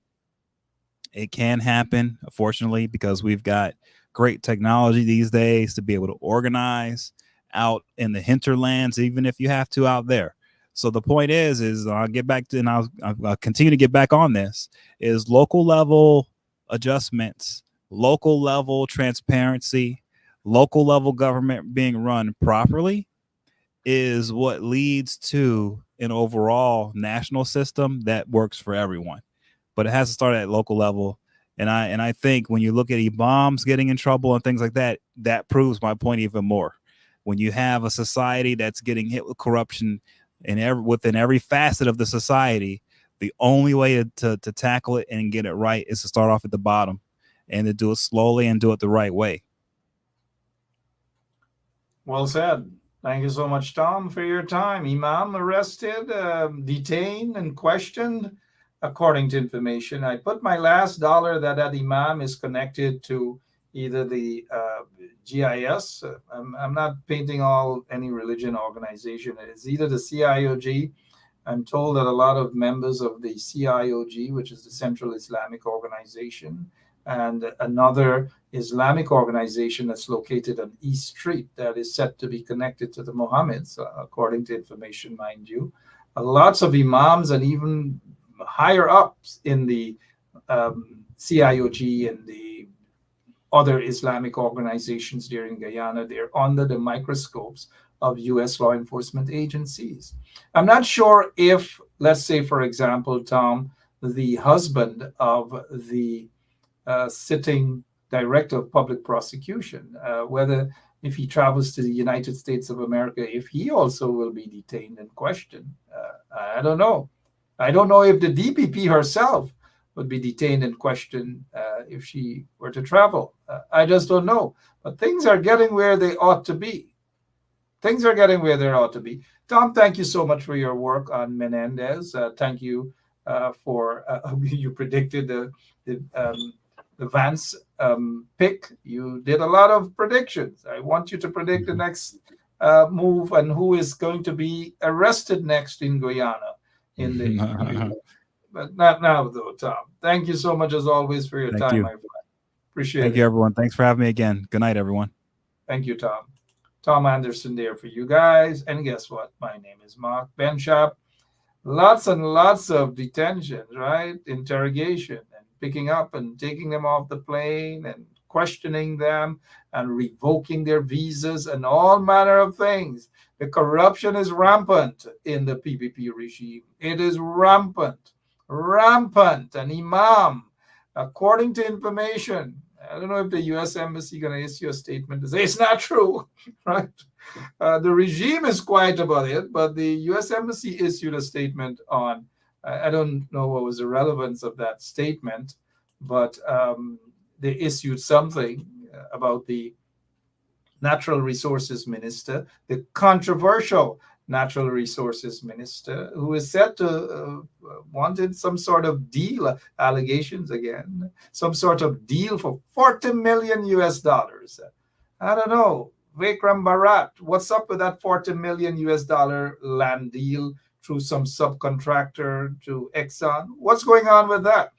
It can happen, fortunately, because we've got great technology these days to be able to organize out in the hinterlands, even if you have to out there. So the point is I'll get back to, and I'll continue to get back on this, is local level adjustments, local level transparency, local level government being run properly is what leads to an overall national system that works for everyone. But it has to start at local level. And I think when you look at imams getting in trouble and things like that, that proves my point even more. When you have a society that's getting hit with corruption within every facet of the society, the only way to tackle it and get it right is to start off at the bottom and to do it slowly and do it the right way. Well said. Thank you so much, Tom, for your time. Imam arrested, detained, and questioned, according to information. I put my last dollar that Imam is connected to either the GIS. I'm not painting any religion organization. It's either the CIOG. I'm told that a lot of members of the CIOG, which is the Central Islamic Organization, and another Islamic organization that's located on East Street that is said to be connected to the Mohammeds, according to information, mind you. Lots of imams and even higher ups in the CIOG and the other Islamic organizations there in Guyana, they're under the microscopes of U.S. law enforcement agencies. I'm not sure if, let's say, for example, Tom, the husband of the sitting director of public prosecution, whether if he travels to the United States of America, if he also will be detained and questioned. I don't know. I don't know if the DPP herself would be detained and questioned if she were to travel. I just don't know. But things are getting where they ought to be. Things are getting where they ought to be. Tom, thank you so much for your work on Menendez. Thank you for you predicted the Vance pick. You did a lot of predictions. I want you to predict the next move and who is going to be arrested next in Guyana. But not now, though, Tom. Thank you so much, as always, for your time, my friend. Appreciate it. Thank you, everyone. Thanks for having me again. Good night, everyone. Thank you, Tom. Tom Anderson there for you guys. And guess what? My name is Mark Benchap. Lots and lots of detentions, right? Interrogation and picking up and taking them off the plane and questioning them and revoking their visas and all manner of things. The corruption is rampant in the PPP regime. It is rampant. An imam, according to information, I don't know if the U.S. Embassy going to issue a statement to say it's not true, right? The regime is quiet about it, but the U.S. Embassy issued a statement on, I don't know what was the relevance of that statement, but they issued something about the Natural Resources Minister, the controversial Natural Resources Minister, who is said to wanted some sort of deal, allegations again, some sort of deal for $40 million US. I don't know, Vikram Bharat, what's up with that $40 million US land deal through some subcontractor to Exxon? What's going on with that?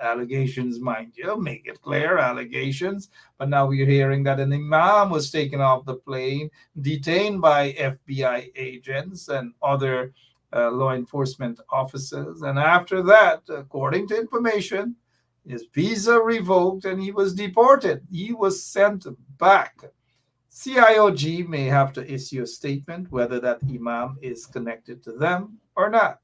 Allegations, mind you, make it clear, allegations. But now we're hearing that an imam was taken off the plane, detained by FBI agents and other law enforcement officers. And after that, according to information, his visa revoked and he was deported. He was sent back. CIOG may have to issue a statement whether that imam is connected to them or not.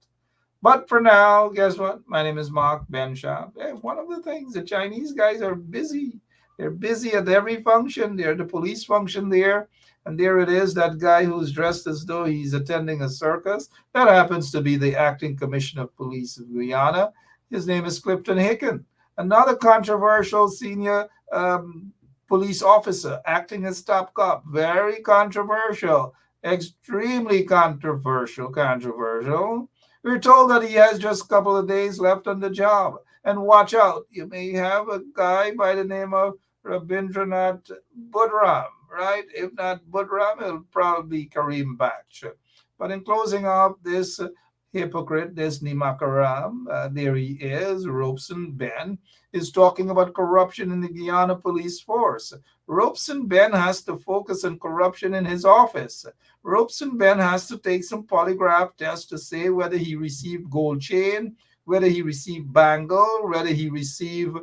But for now, guess what? My name is Mark Benchap. Hey, one of the things, the Chinese guys are busy. They're busy at every function. They're the police function there. And there it is, that guy who's dressed as though he's attending a circus. That happens to be the acting commissioner of police of Guyana. His name is Clifton Hicken. Another controversial senior police officer acting as top cop. Very controversial. Extremely controversial. We're told that he has just a couple of days left on the job. And watch out, you may have a guy by the name of Rabindranath Budram, right? If not Budram, it'll probably be Kareem Baksh. But in closing off this hypocrite, this Nimakaram, there he is, Robeson Ben, is talking about corruption in the Guyana police force. Robeson Ben has to focus on corruption in his office. Robeson Ben has to take some polygraph tests to say whether he received gold chain, whether he received bangle, whether he received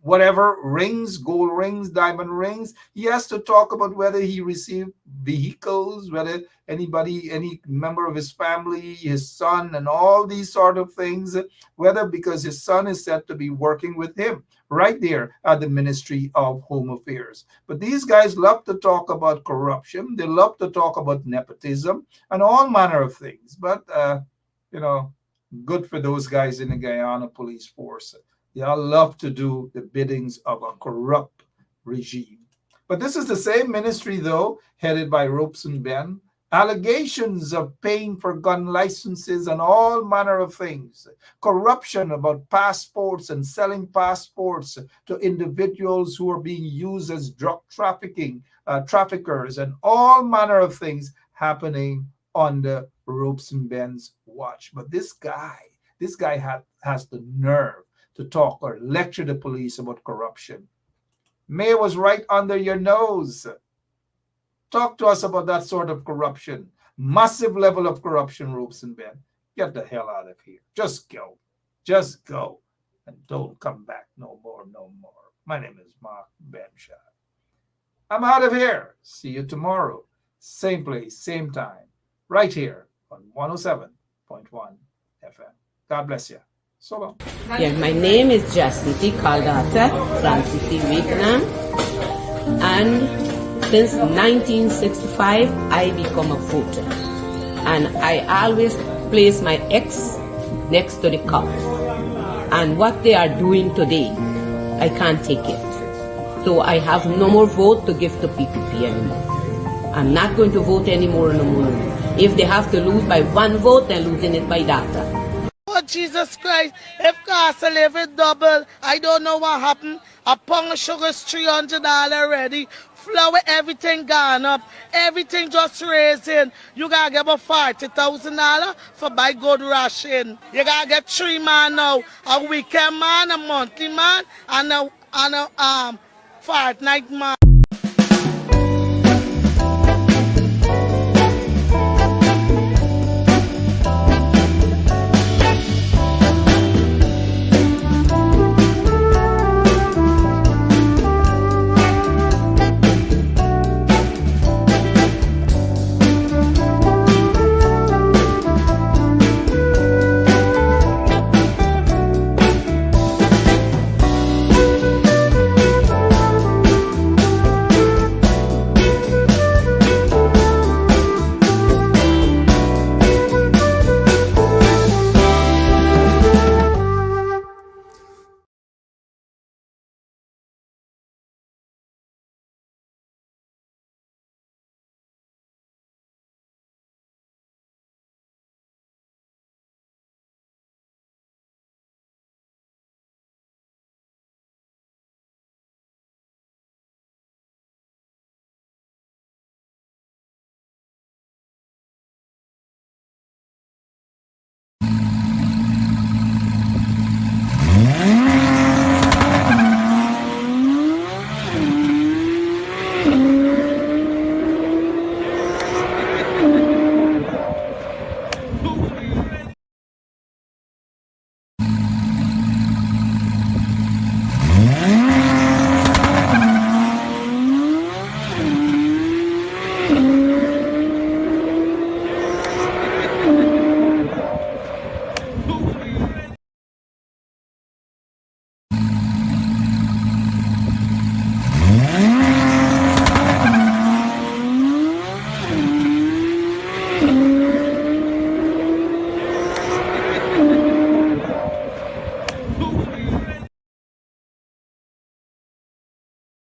whatever rings, gold rings, diamond rings. He has to talk about whether he received vehicles, whether anybody, any member of his family, his son, and all these sort of things, whether because his son is said to be working with him right there at the Ministry of Home Affairs. But these guys love to talk about corruption. They love to talk about nepotism and all manner of things. But, good for those guys in the Guyana police force. They all love to do the biddings of a corrupt regime. But this is the same ministry, though, headed by Robeson Ben. Allegations of paying for gun licenses and all manner of things. Corruption about passports and selling passports to individuals who are being used as drug traffickers, and all manner of things happening under Robeson Ben's watch. But this guy has the nerve to talk or lecture the police about corruption. Mayor was right under your nose. Talk to us about that sort of corruption. Massive level of corruption, Robeson Ben. Get the hell out of here. Just go. Just go. And don't come back no more. My name is Mark Benshaw. I'm out of here. See you tomorrow. Same place, same time. Right here on 107.1 FM. God bless you. So long. Yeah, my name is Jacinty Caldata from City, Vietnam. And since 1965, I become a voter. And I always place my ex next to the cop. And what they are doing today, I can't take it. So I have no more vote to give to PPP anymore. I'm not going to vote anymore no more. If they have to lose by one vote, they're losing it by data. Oh, Jesus Christ, if cost of living double, I don't know what happened. A pound of sugar is $300 already. Flour, everything gone up. Everything just raising. You gotta get about $40,000 for buy good ration. You gotta get 3 man now. A weekend man, a monthly man, and a fortnight man.